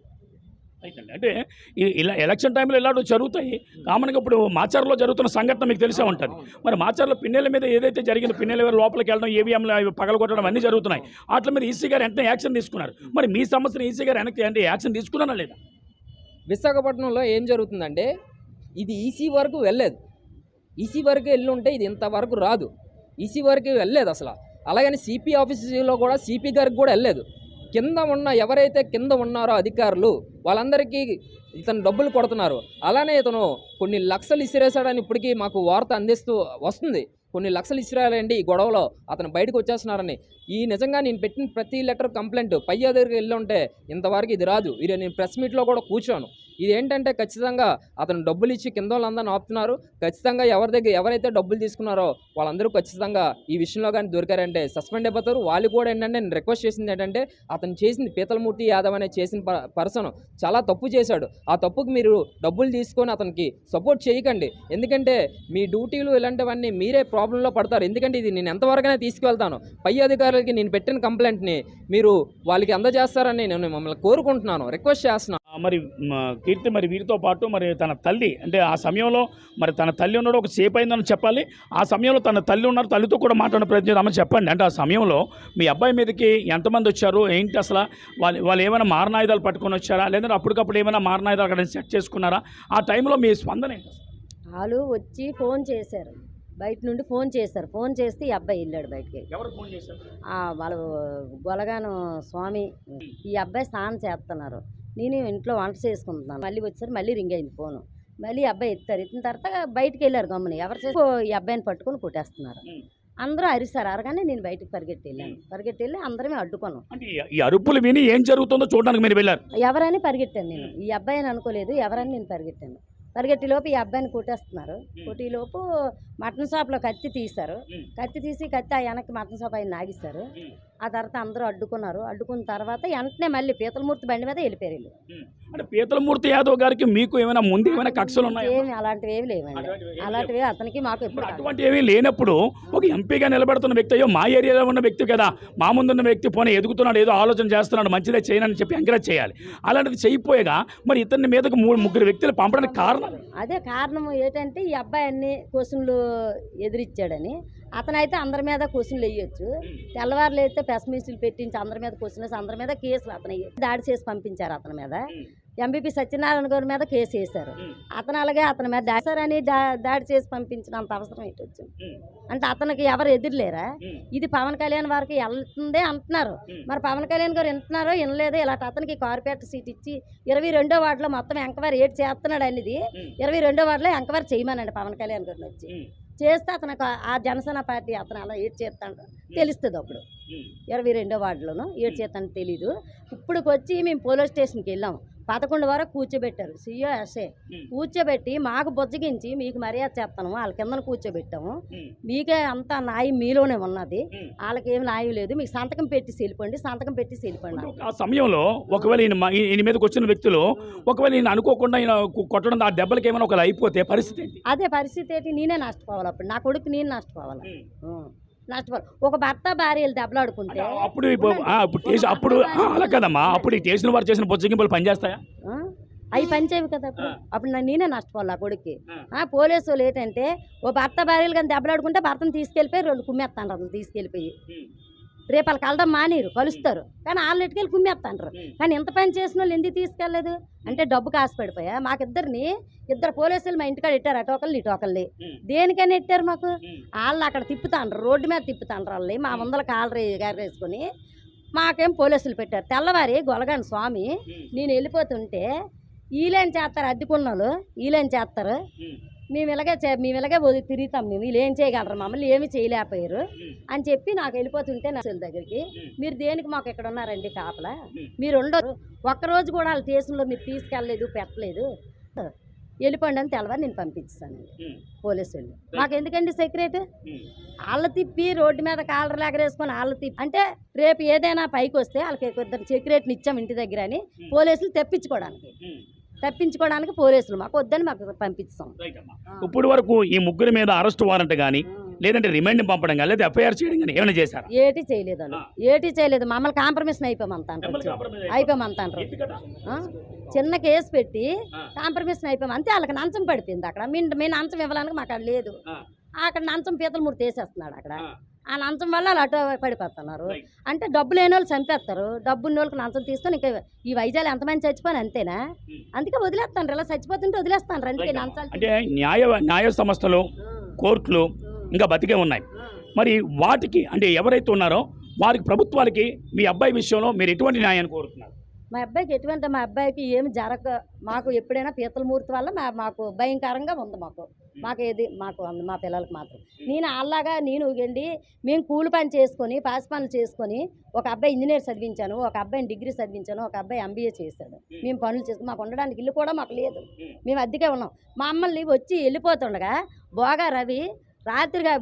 అంటే ఇలా ఎలక్షన్ టైంలో ఇలాంటివి జరుగుతాయి. కామన్గా ఇప్పుడు మాచర్లో జరుగుతున్న సంఘటన మీకు తెలిసే ఉంటుంది. మరి మాచర్లో పిన్నెల మీద ఏదైతే జరిగిందో, పిన్నెల లోపలికి వెళ్ళడం, ఏవిఎంలు పగలగొట్టడం అన్నీ జరుగుతున్నాయి. వాటి మీద ఈసీ గారు వెంటనే యాక్షన్ తీసుకున్నారు. మరి మీ సమస్యను ఈసీ గారు వెనక్కి అంటే యాక్షన్ తీసుకున్నారా లేదా? విశాఖపట్నంలో ఏం జరుగుతుందంటే ఇది ఈసీ వరకు వెళ్ళలేదు. ఈసీ వరకు వెళ్ళి ఉంటే ఇది ఇంతవరకు రాదు. ఈసీ వరకు వెళ్ళలేదు అసలు. అలాగని సిపి ఆఫీసులో కూడా సిపి గారికి కూడా వెళ్ళలేదు. కింద ఉన్న ఎవరైతే కింద ఉన్నారో అధికారులు వాళ్ళందరికీ ఇతను డబ్బులు కొడుతున్నారు. అలానే ఇతను కొన్ని లక్షలు ఇసిరేసాడని ఇప్పటికీ మాకు వార్త అందిస్తూ వస్తుంది. కొన్ని లక్షలు ఇసిరాలండి ఈ గొడవలో, అతను బయటకు వచ్చేస్తున్నారని. ఈ నిజంగా నేను పెట్టిన ప్రతి లెటర్ కంప్లైంట్ పై దగ్గరికి వెళ్ళి ఉంటే ఇంతవరకు ఇది రాదు. ఇది నేను ప్రెస్ మీట్లో కూడా కూర్చోను. ఇదేంటంటే ఖచ్చితంగా అతను డబ్బులు ఇచ్చి కింద వాళ్ళందరినీ ఆపుతున్నారు. ఖచ్చితంగా ఎవరైతే డబ్బులు తీసుకున్నారో వాళ్ళందరూ ఖచ్చితంగా ఈ విషయంలో కానీ దొరికారంటే సస్పెండ్ అయిపోతారు. వాళ్ళు కూడా ఏంటంటే నేను రిక్వెస్ట్ చేసింది ఏంటంటే అతను చేసింది పీతలమూర్తి యాదవ్ అనే చేసిన పర్సన్ చాలా తప్పు చేశాడు. ఆ తప్పుకు మీరు డబ్బులు తీసుకొని అతనికి సపోర్ట్ చేయకండి. ఎందుకంటే మీ డ్యూటీలు ఇలాంటివన్నీ మీరే ప్రాబ్లంలో పడతారు. ఎందుకంటే ఇది నేను ఎంతవరకైనా తీసుకువెళ్తాను. పై అధికారులకి నేను పెట్టిన కంప్లైంట్ని మీరు వాళ్ళకి అందజేస్తారని నేను మిమ్మల్ని కోరుకుంటున్నాను, రిక్వెస్ట్ చేస్తున్నాను. మరి కీర్తి మరి వీరితో పాటు మరి తన తల్లి, అంటే ఆ సమయంలో మరి తన తల్లి ఉన్నాడు, ఒక సేపు అయిందని చెప్పాలి. ఆ సమయంలో తన తల్లి ఉన్నారు, తల్లితో కూడా మాట్లాడిన ప్రయత్నం చేద్దామని చెప్పండి. అంటే ఆ సమయంలో మీ అబ్బాయి మీదకి ఎంతమంది వచ్చారు, ఏంటి అసలు వాళ్ళు ఏమైనా మారణాయుధాలు పట్టుకొని వచ్చారా, లేదంటే అప్పటికప్పుడు ఏమైనా మారణాయుధాలు అక్కడ సెట్ చేసుకున్నారా? ఆ టైంలో మీ స్పందన ఏంటి? వాళ్ళు వచ్చి ఫోన్ చేశారు, బయట నుండి ఫోన్ చేశారు. ఫోన్ చేస్తే ఈ అబ్బాయి వెళ్ళాడు బయటికి. ఎవరు ఫోన్ చేశారు? వాళ్ళు గొలగాను స్వామి, ఈ అబ్బాయి స్నానం చేస్తున్నారు, నేను ఇంట్లో వంట చేసుకుంటున్నాను. మళ్ళీ వచ్చారు, మళ్ళీ రింగ్ అయింది ఫోను. మళ్ళీ అబ్బాయి ఎత్తిన తర్వాత బయటికి వెళ్ళారు గమ్ముని. ఎవరు చేసి ఈ అబ్బాయిని పట్టుకొని కొట్టేస్తున్నారు. అందరూ అరిశారు. అరగానే నేను బయటకు పరిగెట్టి వెళ్ళి అందరమే అడ్డుకున్నాం. అంటే ఈ అరుపులు విని ఏం జరుగుతుందో చూడడానికి మీరు వెళ్ళారు? ఎవరని పరిగెట్టాను నేను, ఈ అబ్బాయిని అనుకోలేదు, ఎవరని నేను పరిగెట్టాను. పరిగెట్టిలోపు ఈ అబ్బాయిని కొట్టేస్తున్నారు. కొట్టిలోపు మటన్ షాప్లో కత్తి తీశారు. కత్తి తీసి ఆ వెనక్కి మటన్ షాప్ ఆయన నాగిస్తారు. ఆ తర్వాత అందరూ అడ్డుకున్నారు. అడ్డుకున్న తర్వాత వెంటనే మళ్ళీ పీతలమూర్తి బండి మీద వెళ్ళిపోయారు. అంటే పీతలమూర్తి యాదవ్ గారికి మీకు ఏమైనా ముందు ఏమైనా కక్షలు ఉన్నాయి? ఏమి అలాంటివి ఏమి లేవండి. అలాంటివి అతనికి మాకు ఎప్పుడు అటువంటి ఏమీ లేనప్పుడు ఒక ఎంపీగా నిలబడుతున్న వ్యక్తి, అయ్యో మా ఏరియాలో ఉన్న వ్యక్తి కదా, మా ముందున్న వ్యక్తి పోనీ ఎదుగుతున్నాడు, ఏదో ఆలోచన చేస్తున్నాడు, మంచిదే చేయనని చెప్పి ఎంకరేజ్ చేయాలి. అలాంటిది చేయకపోయేగా మరి ఇతని మీదకు ముగ్గురు వ్యక్తులు పంపడానికి కారణం? అదే కారణం ఏంటంటే ఈ అబ్బాయి అన్ని క్వశ్చన్లు ఎదిరిచ్చాడని. అతనైతే అందరి మీద క్వశ్చన్లు వేయొచ్చు. తెల్లవారులు అయితే ప్రెస్ మీట్లు పెట్టించి అందరి మీద క్వశ్చన్ వేసి అందరి మీద కేసులు అతను దాడి చేసి పంపించారు. అతని మీద ఎంపీపీ సత్యనారాయణ గారి మీద కేసు వేశారు. అతను అలాగే అతని మీద దాడి చేసి పంపించినంత అవసరం ఏంటి వచ్చింది అంటే అతనికి ఎవరు ఎదురులేరా? ఇది పవన్ కళ్యాణ్ వారికి వెళ్తుందే అంటున్నారు. మరి పవన్ కళ్యాణ్ గారు వింటున్నారో వినలేదో, ఇలాంటి అతనికి కార్పొరేటర్ సీట్ ఇచ్చి 22వ వార్డులో మొత్తం ఎంక్వైరీ ఏడు చేస్తున్నాడు అనేది 22వ వార్డులో ఎంక్వైరీ చేయమనండి పవన్ కళ్యాణ్ గారిని వచ్చి. చేస్తే అతనికి ఆ జనసేన పార్టీ అతను అలా ఏడు చేస్తాడు తెలుస్తుంది. అప్పుడు 22వ వార్డులోనూ ఏడు చేస్తాను తెలీదు. ఇప్పుడుకి వచ్చి మేము పోలీస్ స్టేషన్కి వెళ్ళాము. 11 వరకు కూర్చోబెట్టారు. సిఓ ఎస్ఏ కూర్చోబెట్టి మాకు బొజ్జగించి మీకు మర్యాద చేస్తాము, వాళ్ళ కింద కూర్చోబెట్టాము, మీకే అంతా న్యాయం మీలోనే ఉన్నది, వాళ్ళకి ఏమి న్యాయం లేదు, మీకు సంతకం పెట్టి వెళ్ళిపోండి, సంతకం పెట్టి వెళ్ళిపోండి. ఆ సమయంలో ఒకవేళ ఈయన మీదకి వచ్చిన వ్యక్తులు ఒకవేళ ఈయన అనుకోకుండా ఈయన కొట్టడం, ఆ దెబ్బలకి ఏమైనా ఒకవేళ అయిపోతే పరిస్థితి? అదే పరిస్థితి ఏంటి, నేనే నష్టపోవాలి. అప్పుడు నా కొడుకు నేను నష్టపోవాలి. నష్టపోవాలి. ఒక భర్త భార్యలు దెబ్బలాడుకుంటే అప్పుడు అలా కదమ్మా, అప్పుడు ఈ స్టేషన్ వారు చేసిన బొజ్జగింపులు పనిచేస్తాయా? అవి పనిచేయవు కదా. అప్పుడు నేనే నష్టపోవాలి ఆ కొడుక్కి. పోలీసు వాళ్ళు ఏంటంటే ఓ భర్త భార్యలు కానీ దెబ్బలాడుకుంటే భర్తను తీసుకెళ్ళిపోయి 2 కుమ్మేస్తాను. అతను తీసుకెళ్ళిపోయి రేపు వాళ్ళు కలడం మానేరు, కలుస్తారు, కానీ వాళ్ళని ఎట్టుకెళ్ళి కుమ్మేస్తాంటారు. కానీ ఇంత పని చేసిన వాళ్ళు ఎందుకు తీసుకెళ్ళలేదు అంటే డబ్బుకి ఆశపడిపోయా. మాకిద్దరిని 2 పోలీసులు మా ఇంటికాడ ఇట్టారు, అటోకల్ని ఇటోకల్ని. దేనికైనా ఇట్టారు మాకు. వాళ్ళు అక్కడ తిప్పుతాండ్రు, రోడ్డు మీద తిప్పుతాండ్రు వాళ్ళని. మా ముందర కాళ్ళు గారేసుకొని మాకేం పోలీసులు పెట్టారు. తెల్లవారి గొలగాని స్వామి నేను వెళ్ళిపోతుంటే వీళ్ళేం చేస్తారు, అద్దెకున్నోళ్ళు వీళ్ళేం చేస్తారు, మేము ఇలాగే తిరుగుతాం, మేము వీళ్ళు ఏం చేయగలరు, మమ్మల్ని ఏమి చేయలేకపోయారు అని చెప్పి నాకు వెళ్ళిపోతుంటే నా దగ్గరికి, మీరు దేనికి మాకు ఇక్కడ ఉన్నారండి కాపలా, మీరు ఉండరు, ఒక్కరోజు కూడా వాళ్ళ స్టేషన్లో మీరు తీసుకెళ్ళలేదు పెట్టలేదు, వెళ్ళిపోండి అని తెల్లవారు నేను పంపించానండి పోలీసు వాళ్ళు. మాకు ఎందుకండి సెక్రటరీ వాళ్ళ తిప్పి రోడ్డు మీద కాలర్ ఎగరేసుకొని వాళ్ళ తిప్పి అంటే రేపు ఏదైనా పైకి వస్తే వాళ్ళకి ఇద్దరు సెక్రటరీని ఇచ్చాం ఇంటి దగ్గర అని పోలీసులు తప్పించుకోవడానికి పోలీసులు మాకు వద్దని మాకు పంపిస్తాం. ఇప్పుడు వరకు ఈ ముగ్గురు మీద అరెస్ట్ వారెంట్ కానీ లేదంటే రిమైండ్ పంపడం కానీ లేదా ఎఫ్ఐఆర్ చేయడం కానీ ఏమైనా చేశారా? ఏటి చేయలేదు, మమ్మల్ని కాంప్రమైజ్ అయిపోమంటారు. చిన్న కేసు పెట్టి కాంప్రమైజ్ అయిపోయాం అంతే. వాళ్ళకి నంచం పడిపోయింది అక్కడ, మీ నంచం ఇవ్వడానికి మాకు అక్కడ లేదు, అక్కడ నంచం పీతలమూర్తి వేసేస్తున్నాడు అక్కడ, ఆ నంచం వల్ల వాళ్ళు అటు పడిపోతున్నారు. అంటే డబ్బు లేని వాళ్ళు చంపేస్తారు, డబ్బు ఉన్న వాళ్ళకి నంచం తీసుకొని ఇంకా ఈ వైజాగ్ ఎంతమంది చచ్చిపోయి అంతేనా, అందుకే వదిలేస్తాను, ఇలా చచ్చిపోతుంటే వదిలేస్తాను. అందుకే నంచాలు అంటే న్యాయ సంస్థలు కోర్టులు ఇంకా బతికే ఉన్నాయి. మరి వాటికి అంటే ఎవరైతే ఉన్నారో వారికి ప్రభుత్వాలకి మీ అబ్బాయి విషయంలో మీరు ఎటువంటి న్యాయాన్ని కోరుతున్నారు? మా అబ్బాయికి ఏమి మాకు ఎప్పుడైనా పీతలమూర్తి వల్ల మాకు భయంకరంగా ఉంది, మాకు మా పిల్లలకి మాత్రం. నేను వెళ్ళి మేము కూలి పని చేసుకొని పాసి పనులు చేసుకొని, ఒక అబ్బాయి ఇంజనీర్ చదివించాను, ఒక అబ్బాయిని డిగ్రీ చదివించాను, ఒక అబ్బాయి MBA చేశాడు. మేము పనులు చేసుకుని మాకు ఉండడానికి ఇల్లు కూడా మాకు లేదు, మేము అద్దెకే ఉన్నాం. మమ్మల్ని వచ్చి వెళ్ళిపోతుండగా బోగా రవి రాత్రిగా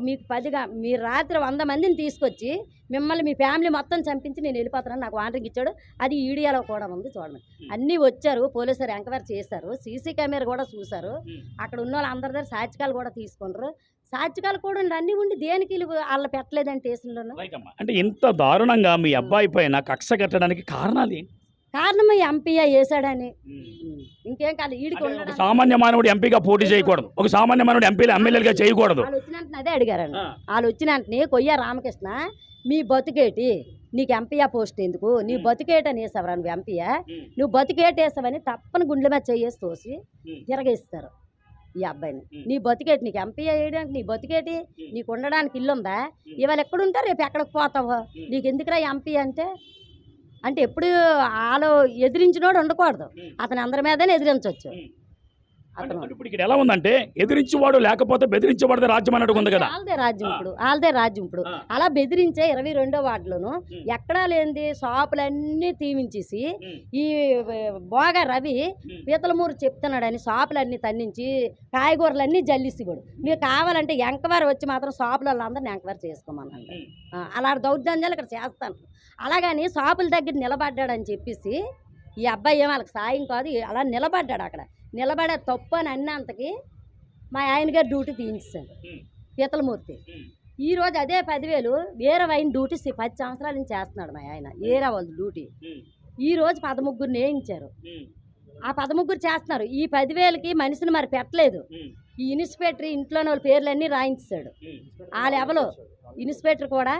మీరు రాత్రి 100 మందిని తీసుకొచ్చి మిమ్మల్ని మీ ఫ్యామిలీ మొత్తం చంపించి నేను వెళ్ళిపోతున్నాను నాకు వార్నింగ్ ఇచ్చాడు. అది ఈడియాలో కూడా ఉంది చూడండి. అన్నీ వచ్చారు, పోలీసులు ఎంక్వైరీ చేశారు, సీసీ కెమెరా కూడా చూశారు, అక్కడ ఉన్న వాళ్ళందరి దగ్గర సాక్ష్యాలు కూడా తీసుకుంటారు. సాక్ష్యాలు కూడా అన్నీ ఉండి దేనికి వాళ్ళు పెట్టలేదంటే స్టేషన్లోనూ. అంటే ఇంత దారుణంగా మీ అబ్బాయి పైన కక్ష కట్టడానికి కారణాలు కారణం ఎంపీగా వేసాడని, ఇంకేం కాదు. ఒక సామాన్య మానవుడు ఎంపీగా పోటీ చేయకూడదు, ఒక సామాన్య మానవుడు ఎమ్మెల్యేగా చేయకూడదు. వాళ్ళు వచ్చిన అదే అడిగారండి, వాళ్ళు వచ్చిన కొయ్య రామకృష్ణ మీ బతుకేటి, నీకు ఎంపీఆ పోస్ట్ ఎందుకు, నీ బతుకేటి అని వేసావరా నువ్వు ఎంపీయా, నువ్వు బతుకేటి వేసావని తప్పని గుండెల మీద చేసి తోసి తిరగేస్తారు ఈ అబ్బాయిని. నీ బతుకేటి, నీకు ఎంపీఆ వేయడానికి నీ బతుకేటి, నీకు ఉండడానికి ఇల్లు ఉందా, ఇవాళ ఎక్కడుంటారు రేపు ఎక్కడికి పోతావు, నీకు ఎందుకురా ఎంపీ అంటే ఎప్పుడు వాళ్ళు ఎదిరించినోడు ఉండకూడదు, అతను అందరి మీదనే ఎదిరించవచ్చు. ఇప్పుడు ఇక్కడ ఎలా ఉందంటే ఎదిరించేవాడు లేకపోతే బెదిరించేవాడు రాజ్యం అన్నట్టు ఉంది కదా. వాళ్ళదే రాజ్యం ఇప్పుడు అలా బెదిరించే 22వ వార్డులోను ఎక్కడా లేనిది షాపులన్నీ తీవించేసి ఈ బోగా రవి పీతలమూరు చెప్తున్నాడని షాపులన్నీ తన్నించి కాయగూరలన్నీ జల్లిసిపోడు. మీకు కావాలంటే ఎంక్వైరీ వచ్చి మాత్రం షాపులలో అందరిని ఎంక్వైరీ చేసుకోమనండి. అలా దౌర్జన్యాలు ఇక్కడ చేస్తాను. అలాగని షాపుల దగ్గర నిలబడ్డాడని చెప్పేసి ఈ అబ్బాయి వాళ్ళకి సాయం కాదు, అలా నిలబడ్డాడు. అక్కడ నిలబడే తప్పు అని అన్నంతకి మా ఆయన గారు డ్యూటీ తీయించాడు పీతలమూర్తి. ఈరోజు అదే 10,000 వేరే ఆయన డ్యూటీ 10 సంవత్సరాల నుంచి చేస్తున్నాడు మా ఆయన, వేరే వాళ్ళు డ్యూటీ. ఈరోజు 13 వేయించారు, ఆ 13 చేస్తున్నారు. ఈ 10,000కి మనిషిని మరి పెట్టలేదు. ఈ ఇన్స్పెక్టర్ ఇంట్లోని వాళ్ళ పేర్లన్నీ రాయించాడు. వాళ్ళు ఎవరు ఇన్స్పెక్టర్ కూడా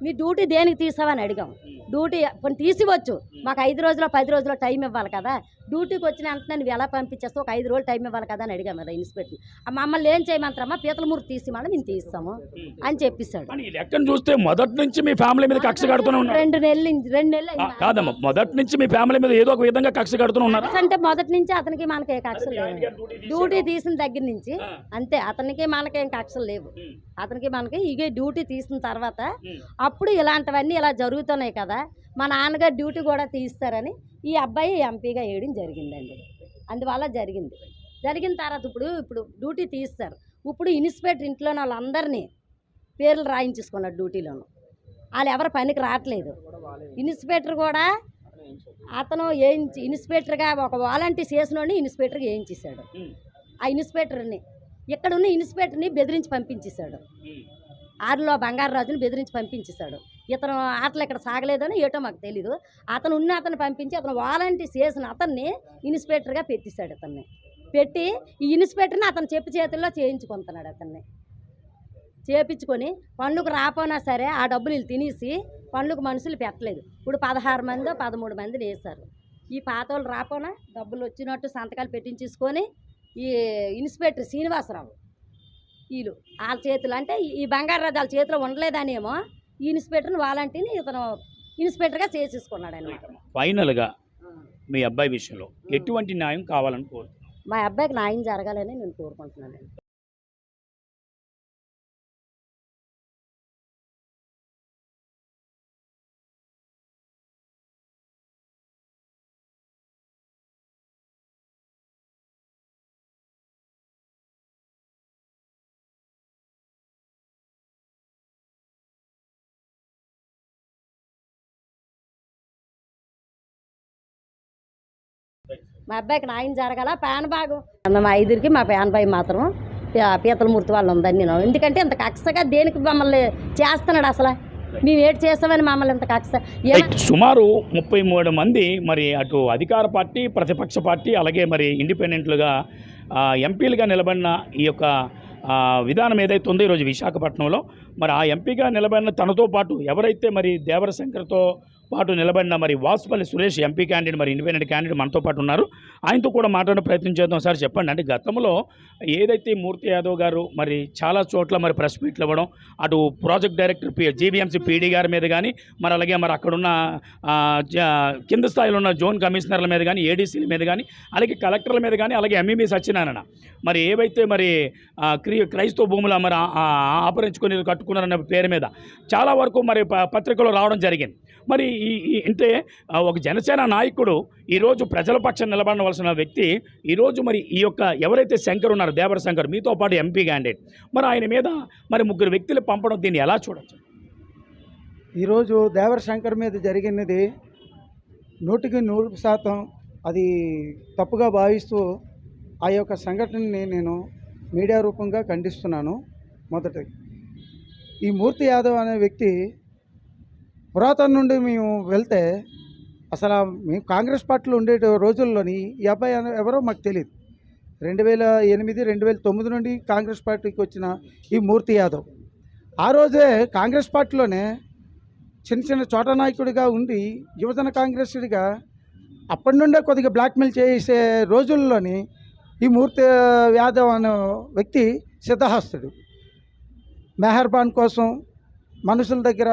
మీ డ్యూటీ దేనికి తీసావని అడిగాం. డ్యూటీ కొన్ని తీసివచ్చు, మాకు 5 రోజులు 10 రోజులు టైం ఇవ్వాలి కదా, డ్యూటీకి వచ్చిన వెంటనే నువ్వు ఎలా పంపించేస్తావు, ఒక 5 రోజులు టైం ఇవ్వాలి కదా అని అడిగాం కదా ఇన్స్పెక్టర్. మమ్మల్ని ఏం చేయమంటారమ్మా, పీతలమూరు తీసిమని మేము తీస్తాము అని చెప్పిస్తాడు. లెక్కను చూస్తే మొదటి నుంచి మీ ఫ్యామిలీ మీద కక్ష కడుతూనే ఉన్నారు. 2 నెలలు కాదమ్మా, మొదటి నుంచి మీ ఫ్యామిలీ మీద ఏదో ఒక విధంగా కక్ష కడుతూ ఉన్నారు. అంటే మొదటి నుంచి అతనికి మనకి కక్షలు లేవు, డ్యూటీ తీసిన దగ్గర నుంచి అంతే. అతనికి మనకేం కక్షలు లేవు, అతనికి మనకి ఇక డ్యూటీ తీసిన తర్వాత అప్పుడు ఇలాంటివన్నీ ఇలా జరుగుతున్నాయి కదా, మా నాన్నగారు డ్యూటీ కూడా తీస్తారని ఈ అబ్బాయి ఎంపీగా వేయడం జరిగిందండి. అందువల్ల జరిగిన తర్వాత ఇప్పుడు డ్యూటీ తీస్తారు. ఇప్పుడు ఇన్స్పెక్టర్ ఇంట్లోని వాళ్ళందరినీ పేర్లు రాయించేసుకున్నారు డ్యూటీలోను. వాళ్ళు ఎవరు పనికి రావట్లేదు. ఇన్స్పెక్టర్ కూడా అతను ఇన్స్పెక్టర్గా ఒక వాలంటీర్ చేసినోడిని ఇన్స్పెక్టర్గా వేయించేశాడు. ఆ ఇన్స్పెక్టర్ని ఇక్కడున్న ఇన్స్పెక్టర్ని బెదిరించి పంపించేశాడు. ఆరులో బంగారరాజుని బెదిరించి పంపించేశాడు. ఇతను ఆటలు ఇక్కడ సాగలేదని ఏటో మాకు తెలీదు. అతను పంపించి అతను వాలంటీర్ చేసిన అతన్ని ఇన్స్పెక్టర్గా పెట్టేశాడు. అతన్ని పెట్టి ఈ ఇన్స్పెక్టర్ని అతను చేతుల్లో చేయించుకుంటున్నాడు. అతన్ని చేయించుకొని పనులకు రాపోయినా సరే ఆ డబ్బులు వీళ్ళు తినేసి పనులకు మనుషులు పెట్టలేదు. ఇప్పుడు 16 మందో 13 మందిని వేశారు. ఈ పాత వాళ్ళు రాపోయినా డబ్బులు వచ్చినట్టు సంతకాలు పెట్టించేసుకొని ఈ ఇన్స్పెక్టర్ శ్రీనివాసరావు వీళ్ళు వాళ్ళ చేతులు అంటే ఈ బంగారరాజు వాళ్ళ చేతిలో ఉండలేదనేమో ఈ ఇన్స్పెక్టర్ని వాలంటీర్ని ఇతను ఇన్స్పెక్టర్గా చేసేసుకున్నాడు అనమాట. ఫైనల్గా మీ అబ్బాయి విషయంలో ఎటువంటి న్యాయం కావాలని కోరుతున్నారు? మా అబ్బాయికి న్యాయం జరగాలని నేను కోరుకుంటున్నాను. మా అబ్బాయికి న్యాయం జరగాల. ప్యాన్ బాగు మా ఐదురికి మా ప్యాన్ బాయ్ మాత్రం పీతలమూర్తి వాళ్ళు ఉందని నేను, ఎందుకంటే ఇంత కక్షగా దేనికి మమ్మల్ని చేస్తున్నాడు అసలు? మేము ఏడు చేస్తామని మమ్మల్ని ఇంత కక్ష. సుమారు 33 మంది మరి అటు అధికార పార్టీ, ప్రతిపక్ష పార్టీ, అలాగే మరి ఇండిపెండెంట్లుగా ఎంపీలుగా నిలబడిన ఈ యొక్క విధానం ఏదైతే ఉందో ఈరోజు విశాఖపట్నంలో, మరి ఆ ఎంపీగా నిలబడిన తనతో పాటు ఎవరైతే మరి దేవర శంకర్తో పాటు నిలబడిన మరి వాసుపల్లి సురేష్ ఎంపీ క్యాండిడేట్, మరి ఇండిపెండెంట్ క్యాండిడేట్ మనతో పాటు ఉన్నారు. ఆయనతో కూడా మాట్లాడే ప్రయత్నం చేద్దాం. సార్ చెప్పండి, అంటే గతంలో ఏదైతే మూర్తి యాదవ్ గారు మరి చాలా చోట్ల మరి ప్రెస్ మీట్లు ఇవ్వడం, అటు ప్రాజెక్ట్ డైరెక్టర్ జీబీఎంసీ పీడీ గారి మీద కానీ, మరి అలాగే మరి అక్కడున్న కింద స్థాయిలో ఉన్న జోన్ కమిషనర్ల మీద కానీ, ఏడీసీల మీద కానీ, అలాగే కలెక్టర్ల మీద కానీ, అలాగే ఎంఈబీ సత్యనారాయణ మరి ఏవైతే మరి క్రైస్తవ భూముల మరి ఆపరించుకొని కట్టుకున్నారన్న పేరు మీద చాలా వరకు మరి పత్రికలో రావడం జరిగింది. మరి అంటే ఒక జనసేన నాయకుడు ఈరోజు ప్రజల పక్షం నిలబడవలసిన వ్యక్తి ఈరోజు మరి ఈ యొక్క ఎవరైతే శంకర్ ఉన్నారో, దేవర శంకర్ మీతో పాటు ఎంపీ క్యాండిడేట్, మరి ఆయన మీద మరి 3 వ్యక్తులు పంపడం, దీన్ని ఎలా చూడొచ్చు? ఈరోజు దేవర శంకర్ మీద జరిగినది 100% అది తప్పుగా భావిస్తూ ఆ యొక్క సంఘటనని నేను మీడియా రూపంగా ఖండిస్తున్నాను. మొదటి, ఈ మూర్తి యాదవ్ అనే వ్యక్తి పురాతన నుండి మేము వెళ్తే అసలు మేము కాంగ్రెస్ పార్టీలో ఉండే రోజుల్లోని ఈ అబ్బాయి ఎవరో మాకు తెలియదు. 2008, 2009 నుండి కాంగ్రెస్ పార్టీకి వచ్చిన ఈ మూర్తి యాదవ్ ఆ రోజే కాంగ్రెస్ పార్టీలోనే చిన్న చోట నాయకుడిగా ఉండి యువజన కాంగ్రెస్గా అప్పటి నుండే కొద్దిగా బ్లాక్మెయిల్ చేసే రోజుల్లోని ఈ మూర్తి యాదవ్ అనే వ్యక్తి సిద్ధహస్తుడు. మెహర్బాన్ కోసం మనుషుల దగ్గర,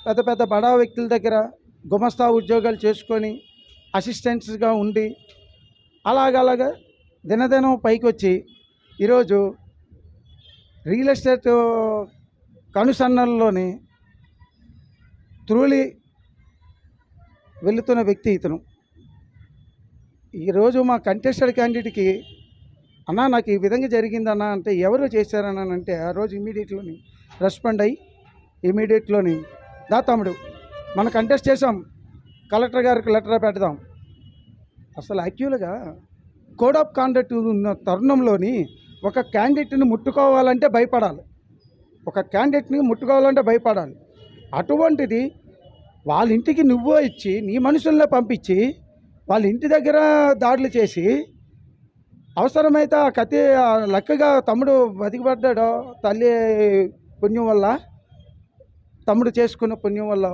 పెద్ద పెద్ద బడా వ్యక్తుల దగ్గర గుమస్తా ఉద్యోగాలు చేసుకొని అసిస్టెంట్స్గా ఉండి అలాగలాగా దినదినం పైకి వచ్చి ఈరోజు రియల్ ఎస్టేట్ కనుసన్నల్లోని త్రూలి వెళుతున్న వ్యక్తి ఇతను. ఈరోజు మా కంటెస్టెడ్ క్యాండిడేట్కి అన్నా నాకు ఈ విధంగా జరిగిందన్నా అంటే ఎవరు చేశారని అంటే ఆ రోజు ఇమీడియట్లోని రెస్పాండ్ అయ్యి ఇమీడియట్లోని తమ్ముడు మనం కంటెస్ట్ చేసాం, కలెక్టర్ గారికి లెటర్ పెడదాం. అసలు యాక్చువల్గా కోడ్ ఆఫ్ కాండక్ట్ ఉన్న తరుణంలోని ఒక క్యాండిడేట్ని ముట్టుకోవాలంటే భయపడాలి, ఒక క్యాండిడేట్ని ముట్టుకోవాలంటే భయపడాలి. అటువంటిది వాళ్ళ ఇంటికి నువ్వో ఇచ్చి నీ మనుషుల్లో పంపించి వాళ్ళ ఇంటి దగ్గర దాడులు చేసి అవసరమైతే ఆ కత్తి లక్కగా తమ్ముడు బతికిపడ్డాడో తల్లి పుణ్యం వల్ల, తమ్ముడు చేసుకున్న పుణ్యం వల్ల,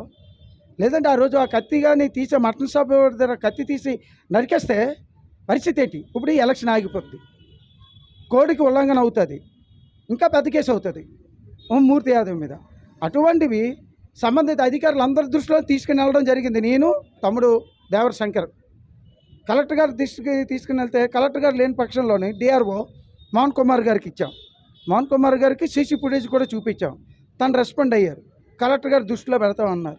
లేదంటే ఆ రోజు ఆ కత్తి కానీ తీసే మటన్ షాప్ దగ్గర కత్తి తీసి నరికేస్తే పరిస్థితి ఏంటి? ఇప్పుడు ఈ ఎలక్షన్ ఆగిపోతుంది, కోడికి ఉల్లంఘన అవుతుంది, ఇంకా పెద్ద కేసు అవుతుంది మూర్తి యాదవ్ మీద. అటువంటివి సంబంధిత అధికారులు అందరి దృష్టిలో తీసుకుని వెళ్ళడం జరిగింది. నేను తమ్ముడు దేవర శంకర్ కలెక్టర్ గారి దృష్టికి తీసుకుని వెళ్తే కలెక్టర్ గారు లేని పక్షంలోనే డిఆర్ఓ మోహన్ కుమార్ గారికి ఇచ్చాం. మోహన్ కుమార్ గారికి సీసీ ఫుటేజ్ కూడా చూపించాం. తను రెస్పాండ్ అయ్యారు, కలెక్టర్ గారు దృష్టిలో పెడతామన్నారు.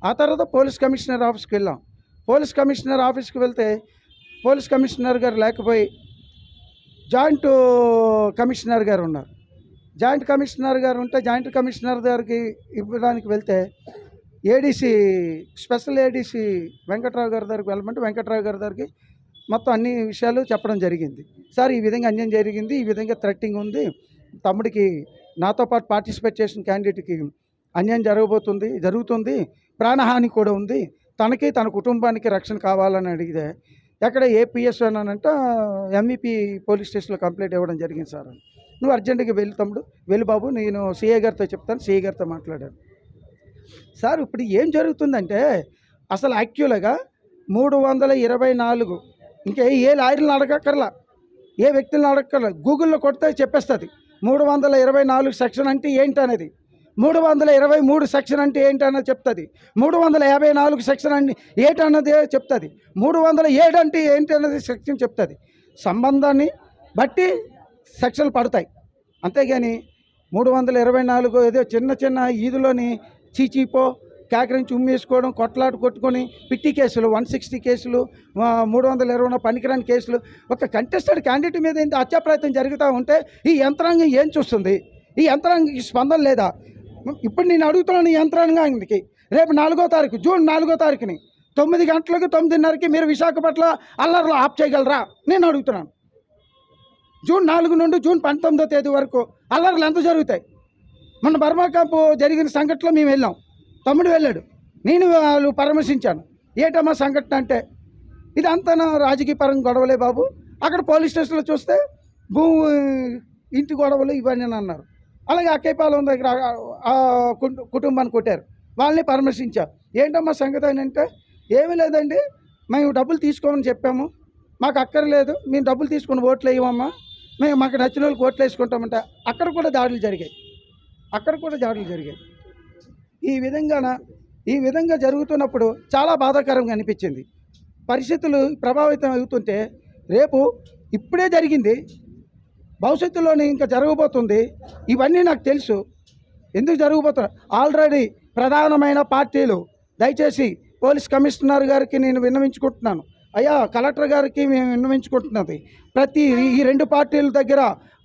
ఆ తర్వాత పోలీస్ కమిషనర్ ఆఫీస్కి వెళ్ళాం. పోలీస్ కమిషనర్ ఆఫీస్కి వెళ్తే పోలీస్ కమిషనర్ గారు లేకపోయి జాయింట్ కమిషనర్ గారు ఉన్నారు. జాయింట్ కమిషనర్ గారు ఉంటే జాయింట్ కమిషనర్ గారికి ఇవ్వడానికి వెళ్తే ఏడీసీ స్పెషల్ ఏడీసీ వెంకట్రావు గారి దగ్గరికి వెళ్ళమంటే వెంకట్రావు గారి దగ్గరికి మొత్తం అన్ని విషయాలు చెప్పడం జరిగింది. సార్ ఈ విధంగా అన్యాయం జరిగింది, ఈ విధంగా థ్రెట్టింగ్ ఉంది, తమ్ముడికి నాతో పాటు పార్టిసిపేట్ చేసిన క్యాండిడేట్కి అన్యాయం జరుగుతుంది, ప్రాణహాని కూడా ఉంది, తనకి తన కుటుంబానికి రక్షణ కావాలని అడిగితే ఎక్కడ ఏపీఎస్ అనంటే ఎంఈపీ పోలీస్ స్టేషన్లో కంప్లైంట్ ఇవ్వడం జరిగింది. సార్ నువ్వు అర్జెంటుగా వెళ్ళి తమ్ముడు, వెళ్ళి బాబు, నేను సిఐ గారితో చెప్తాను. సిఐ గారితో మాట్లాడాను. సార్ ఇప్పుడు ఏం జరుగుతుందంటే అసలు యాక్చువల్గా 324 ఇంకా ఏ లాయర్లను అడగక్కర్లా, ఏ వ్యక్తులను అడగక్కర్లా, గూగుల్లో కొడితే చెప్పేస్తుంది 324 సెక్షన్ అంటే ఏంటి అనేది. 323 సెక్షన్ అంటే ఏంటన్నది చెప్తుంది, 354 సెక్షన్ అంటే ఏంటన్నది చెప్తుంది, 307 అంటే ఏంటి అన్నది సెక్షన్ చెప్తుంది. సంబంధాన్ని బట్టి సెక్షన్లు పడతాయి. అంతేగాని 324 ఏదో చిన్న చిన్న ఈదులోని చీచీపో కేకరించి ఉమ్మేసుకోవడం, కొట్లాట కొట్టుకొని పిట్టి కేసులు, 160 కేసులు, 320 పనికిరాని కేసులు, ఒక కంటెస్టెడ్ క్యాండిడేట్ మీద ఇంత హత్యా ప్రయత్నం జరుగుతూ ఉంటే ఈ యంత్రాంగం ఏం చూస్తుంది? ఈ యంత్రాంగం స్పందన లేదా? ఇప్పుడు నేను అడుగుతున్నాను ఈ యంత్రాంగానికి, రేపు 4వ తారీఖు జూన్ 4వ తారీఖుని 9 గంటలకు 9:30కి మీరు విశాఖపట్నం అల్లర్లు ఆఫ్ చేయగలరా నేను అడుగుతున్నాను. జూన్ 4 నుండి జూన్ 19వ తేదీ వరకు అల్లర్లు ఎంత జరుగుతాయి? మన బర్మా క్యాంపు జరిగిన సంఘటనలో మేము వెళ్ళాం, తమ్ముడు వెళ్ళాడు, నేను వాళ్ళు పరామర్శించాను. ఏటమ్మా సంఘటన అంటే ఇదంతా రాజకీయ పరంగా గొడవలే బాబు. అక్కడ పోలీస్ స్టేషన్లో చూస్తే ఇంటి గొడవలు ఇవన్నీ అన్నారు. అలాగే అక్కయ్యపాలెం దగ్గర కుటుంబాన్ని కొట్టారు, వాళ్ళని పరామర్శించాం. ఏంటమ్మా సంగతి అని అంటే ఏమీ లేదండి, మేము డబ్బులు తీసుకోమని చెప్పాము, మాకు అక్కర్లేదు, మేము డబ్బులు తీసుకుని ఓట్లు వేయమమ్మా, మేము మాకు నచ్చిన వాళ్ళకి ఓట్లు వేసుకుంటామంటే అక్కడ కూడా దాడులు జరిగాయి. ఈ విధంగా జరుగుతున్నప్పుడు చాలా బాధాకరంగా అనిపించింది. పరిస్థితులు ప్రభావితం అవుతుంటే రేపు ఇప్పుడే జరిగింది, భవిష్యత్తులోనే ఇంకా జరగబోతుంది. ఇవన్నీ నాకు తెలుసు ఎందుకు జరగబోతున్నా. ఆల్రెడీ ప్రధానమైన పార్టీలు దయచేసి పోలీస్ కమిషనర్ గారికి నేను విన్నవించుకుంటున్నాను, అయ్యా కలెక్టర్ గారికి మేము విన్నవించుకుంటున్నది, ప్రతి ఈ 2 పార్టీల దగ్గర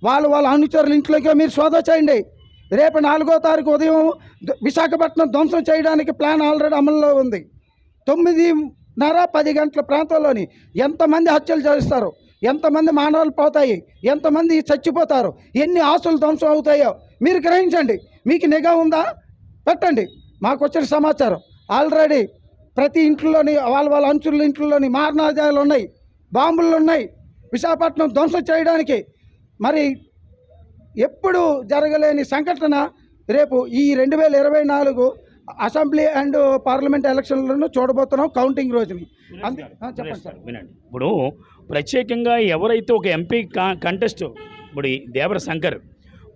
వాళ్ళ అనుచరుల ఇంట్లోకి మీరు సోదా చేయండి. రేపు 4వ తారీఖు ఉదయం విశాఖపట్నం ధ్వంసం చేయడానికి ప్లాన్ ఆల్రెడీ అమల్లో ఉంది. 9:30-10 గంటల ప్రాంతంలోని ఎంతమంది హత్యలు చేస్తారు, ఎంతమంది మానవాలు పోతాయి, ఎంతమంది చచ్చిపోతారు, ఎన్ని ఆస్తులు ధ్వంసం అవుతాయో మీరు గ్రహించండి. మీకు నిఘా ఉందా? పెట్టండి. మాకు వచ్చిన సమాచారం ఆల్రెడీ ప్రతి ఇంట్లోని వాళ్ళ అంచుల ఇంట్లోని మారణాదాయాలు ఉన్నాయి, బాంబులు ఉన్నాయి, విశాఖపట్నం ధ్వంసం చేయడానికి. మరి ఎప్పుడు జరగలేని సంఘటన రేపు ఈ 2024 అసెంబ్లీ అండ్ పార్లమెంట్ ఎలక్షన్లను చూడబోతున్నాం కౌంటింగ్ రోజుని. చెప్పండి సార్. వినండి, ఇప్పుడు ప్రత్యేకంగా ఎవరైతే ఒక ఎంపీ కంటెస్ట్, ఇప్పుడు ఈ దేవర శంకర్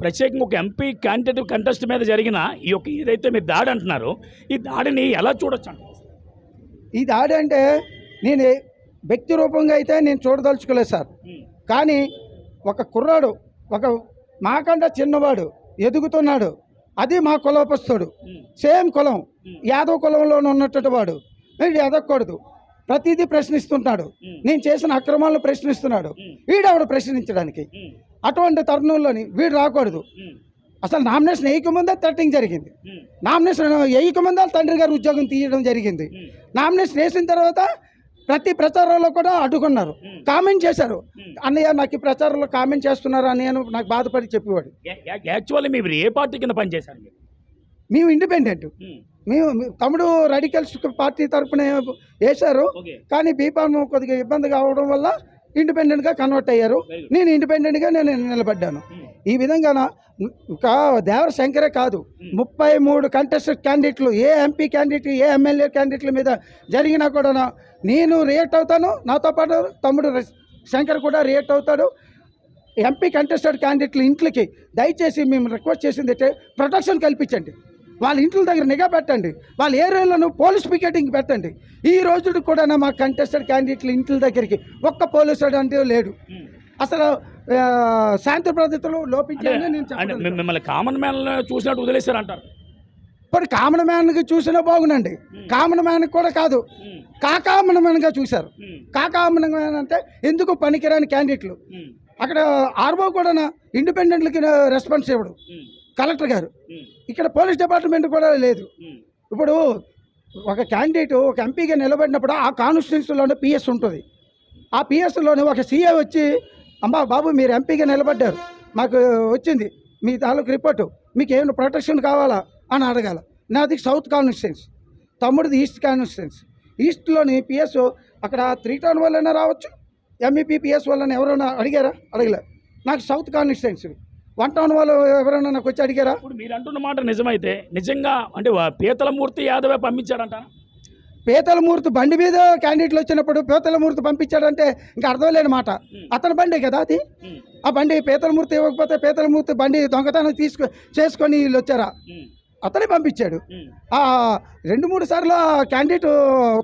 ప్రత్యేకంగా ఒక ఎంపీ క్యాండిడేట్ కంటెస్ట్ మీద జరిగిన ఈ యొక్క ఏదైతే మీరు దాడి అంటున్నారో ఈ దాడిని ఎలా చూడొచ్చు అంటారు? ఈ దాడి అంటే నేను వ్యక్తి రూపంగా అయితే నేను చూడదలుచుకోలేదు సార్, కానీ ఒక కుర్రాడు, ఒక మాకంటే చిన్నవాడు ఎదుగుతున్నాడు, అది మా కులపస్తుడు, సేమ్ కులం, యాదవ్ కులంలో ఉన్నటువంటి వాడు, వీడు ఎదగకూడదు, ప్రతిదీ ప్రశ్నిస్తుంటాడు, నేను చేసిన అక్రమాలను ప్రశ్నిస్తున్నాడు, వీడెవడు ప్రశ్నించడానికి? అటువంటి తరుణంలోని వీడు రాకూడదు. అసలు నామినేషన్ వేయకముందే థ్రెటింగ్ జరిగింది, నామినేషన్ వేయకముందే తండ్రి గారు ఉద్యోగం తీయడం జరిగింది, నామినేషన్ వేసిన తర్వాత ప్రతి ప్రచారంలో కూడా అడ్డుకున్నారు, కామెంట్ చేశారు, అన్నయ్య నాకు ఈ ప్రచారంలో కామెంట్ చేస్తున్నారు అని నేను నాకు బాధపడి చెప్పేవాడు. యాక్చువల్లీ మీరు ఏ పార్టీ కింద పనిచేశారు? మేము ఇండిపెండెంట్, మేము తమ్ముడు రాడికల్స్ పార్టీ తరఫున వేశారు, కానీ బీఫామ్ కొద్దిగా ఇబ్బంది కావడం వల్ల ఇండిపెండెంట్గా కన్వర్ట్ అయ్యారు, నేను ఇండిపెండెంట్గా నేను నిలబడ్డాను. ఈ విధంగా ఒక దేవర శంకరే కాదు, 33 కంటెస్టెడ్ క్యాండిడేట్లు, ఏ ఎంపీ క్యాండిడేట్, ఏ ఎమ్మెల్యే క్యాండిడేట్ల మీద జరిగినా కూడా నేను రియాక్ట్ అవుతాను, నాతో పాటు తమ్ముడు శంకర్ కూడా రియాక్ట్ అవుతాడు. ఎంపీ కంటెస్టెడ్ క్యాండిడేట్ల ఇంట్లకి దయచేసి మేము రిక్వెస్ట్ చేసింది అయితే ప్రొటెక్షన్ కల్పించండి, వాళ్ళ ఇంట్ల దగ్గర నిఘా పెట్టండి, వాళ్ళ ఏరియాలను పోలీస్ పికెటింగ్ పెట్టండి. ఈ రోజు కూడా మా కంటెస్టెడ్ క్యాండిడేట్ల ఇంట్ల దగ్గరికి ఒక్క పోలీసు అంటే లేడు. అసలు శాంతి భద్రతలు లోపించాయని నేను చెప్పాను. మిమ్మల్ని కామన్ మ్యాన్ చూసినట్టు వదిలేశారంటారు. ఇప్పుడు కామన్ మ్యాన్కి చూసినా బాగునండి, కామన్ మ్యాన్కి కూడా కాదు, కాకామన్ మ్యాన్గా చూశారు. కాకామన్ మ్యాన్ అంటే ఎందుకు పనికిరాని క్యాండిడేట్లు. అక్కడ ఆర్ఓ కూడా ఇండిపెండెంట్లకి రెస్పాన్స్ ఇవ్వడు కలెక్టర్ గారు, ఇక్కడ పోలీస్ డిపార్ట్మెంట్ కూడా లేదు. ఇప్పుడు ఒక క్యాండిడేట్ ఒక ఎంపీగా నిలబడినప్పుడు ఆ కాన్స్టిట్యూన్సీలోనే పిఎస్ ఉంటుంది, ఆ పిఎస్లోనే ఒక సీఏ వచ్చి అమ్మా బాబు మీరు ఎంపీగా నిలబడ్డారు, మాకు వచ్చింది మీ తాలూకు రిపోర్టు, మీకు ఏమైనా ప్రొటెక్షన్ కావాలా అని అడగాల. నాది సౌత్ కాన్స్టిట్యున్సీ, తమ్ముడిది ఈస్ట్ కాన్స్టిట్యున్సీ. ఈస్ట్లోని పిఎస్ అక్కడ 3 టౌన్ వాళ్ళైనా రావచ్చు, ఎంఈపీ పిఎస్ వాళ్ళని ఎవరైనా అడిగారా? అడగలే. నాకు సౌత్ కాన్స్టిట్యున్సీ 1 టౌన్ వాళ్ళు ఎవరైనా నాకు వచ్చి అడిగారా? ఇప్పుడు మీరు అంటున్న మాట నిజమైతే నిజంగా అంటే పీతలమూర్తి యాదవే పంపించాడంట. పీతలమూర్తి బండి మీద క్యాండిడేట్లు వచ్చినప్పుడు పీతలమూర్తి పంపించాడంటే ఇంకా అర్థం లేని మాట. అతని బండి కదా అది, ఆ బండి పీతలమూర్తి ఇవ్వకపోతే పీతలమూర్తి బండి దొంగతనం చేసుకొని వీళ్ళు వచ్చారా? అతనే పంపించాడు. 2-3 సార్లు క్యాండిడేట్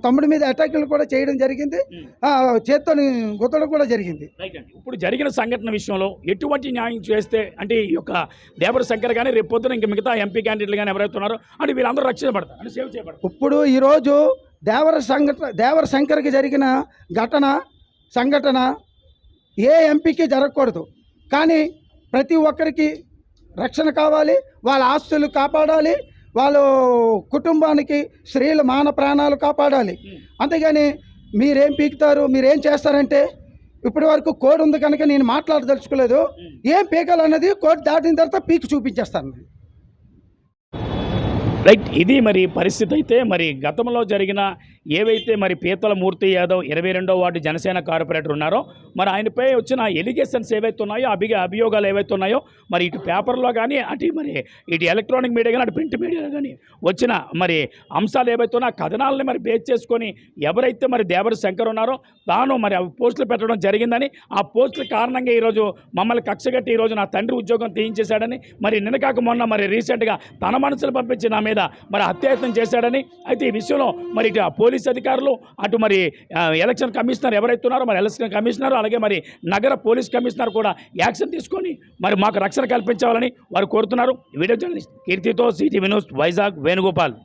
తమ్ముడి మీద అటాకులు కూడా చేయడం జరిగింది, చేత్తో గుద్దడం కూడా జరిగింది. రైట్ అండి. ఇప్పుడు జరిగిన సంఘటన విషయంలో ఎటువంటి న్యాయం చేస్తే అంటే ఈ యొక్క దేవర శంకర్ కానీ రేపు పొద్దున ఇంకా మిగతా ఎంపీ క్యాండిడేట్లు కానీ ఎవరైతే ఉన్నారో అంటే వీళ్ళందరూ రక్షణ పడతారు అంటే సేవ్ చేయబడతారు. ఇప్పుడు ఈరోజు దేవర శంకర్కి జరిగిన సంఘటన ఏ ఎంపీకి జరగకూడదు, కానీ ప్రతి ఒక్కరికి రక్షణ కావాలి, వాళ్ళ ఆస్తులు కాపాడాలి, వాళ్ళ కుటుంబానికి స్త్రీల మాన ప్రాణాలు కాపాడాలి. అంతేగాని మీరేం పీకుతారు, మీరేం చేస్తారంటే ఇప్పటి వరకు కోడ్ ఉంది కనుక నేను మాట్లాడదలుచుకోలేదు. ఏం పీకాలన్నది కోడ్ దాటిన తర్వాత పీకి చూపించేస్తాను. రైట్, ఇది మరి పరిస్థితి. అయితే మరి గతంలో జరిగిన ఏవైతే మరి పీతల మూర్తి యాదవ్ 22వ వార్డు జనసేన కార్పొరేటర్ ఉన్నారో మరి ఆయనపై వచ్చిన ఎలిగేషన్స్ ఏవైతే ఉన్నాయో అభియోగాలు ఏవైతే ఉన్నాయో మరి ఇటు పేపర్లో కానీ ఇటు ఎలక్ట్రానిక్ మీడియా కానీ అటు ప్రింట్ మీడియాలో కానీ వచ్చిన మరి అంశాలు ఏవైతే ఉన్నాయో ఆ కథనాలని మరి బేస్ చేసుకొని ఎవరైతే మరి దేవర శంకర్ ఉన్నారో తాను మరి అవి పోస్టులు పెట్టడం జరిగిందని, ఆ పోస్టుల కారణంగా ఈరోజు మమ్మల్ని కక్షగట్టి ఈరోజు నా తండ్రి ఉద్యోగం తీయించేశాడని, మరి నిన్నకాక మొన్న మరి రీసెంట్గా తన మనసులు పంపించి నా మీద మరి హత్యాయత్నం చేశాడని. అయితే ఈ విషయంలో మరి ఇటు పోలీస్ అధికారులు అటు మరి ఎలక్షన్ కమిషనర్ ఎవరైతే ఉన్నారో మరి ఎలక్షన్ కమిషనర్ అలాగే మరి నగర పోలీస్ కమిషనర్ కూడా యాక్షన్ తీసుకొని మరి మాకు రక్షణ కల్పించాలని వారు కోరుతున్నారు. వీడియో జర్నలిస్ట్ కీర్తితో సిటీవీ న్యూస్ వైజాగ్ వేణుగోపాల్.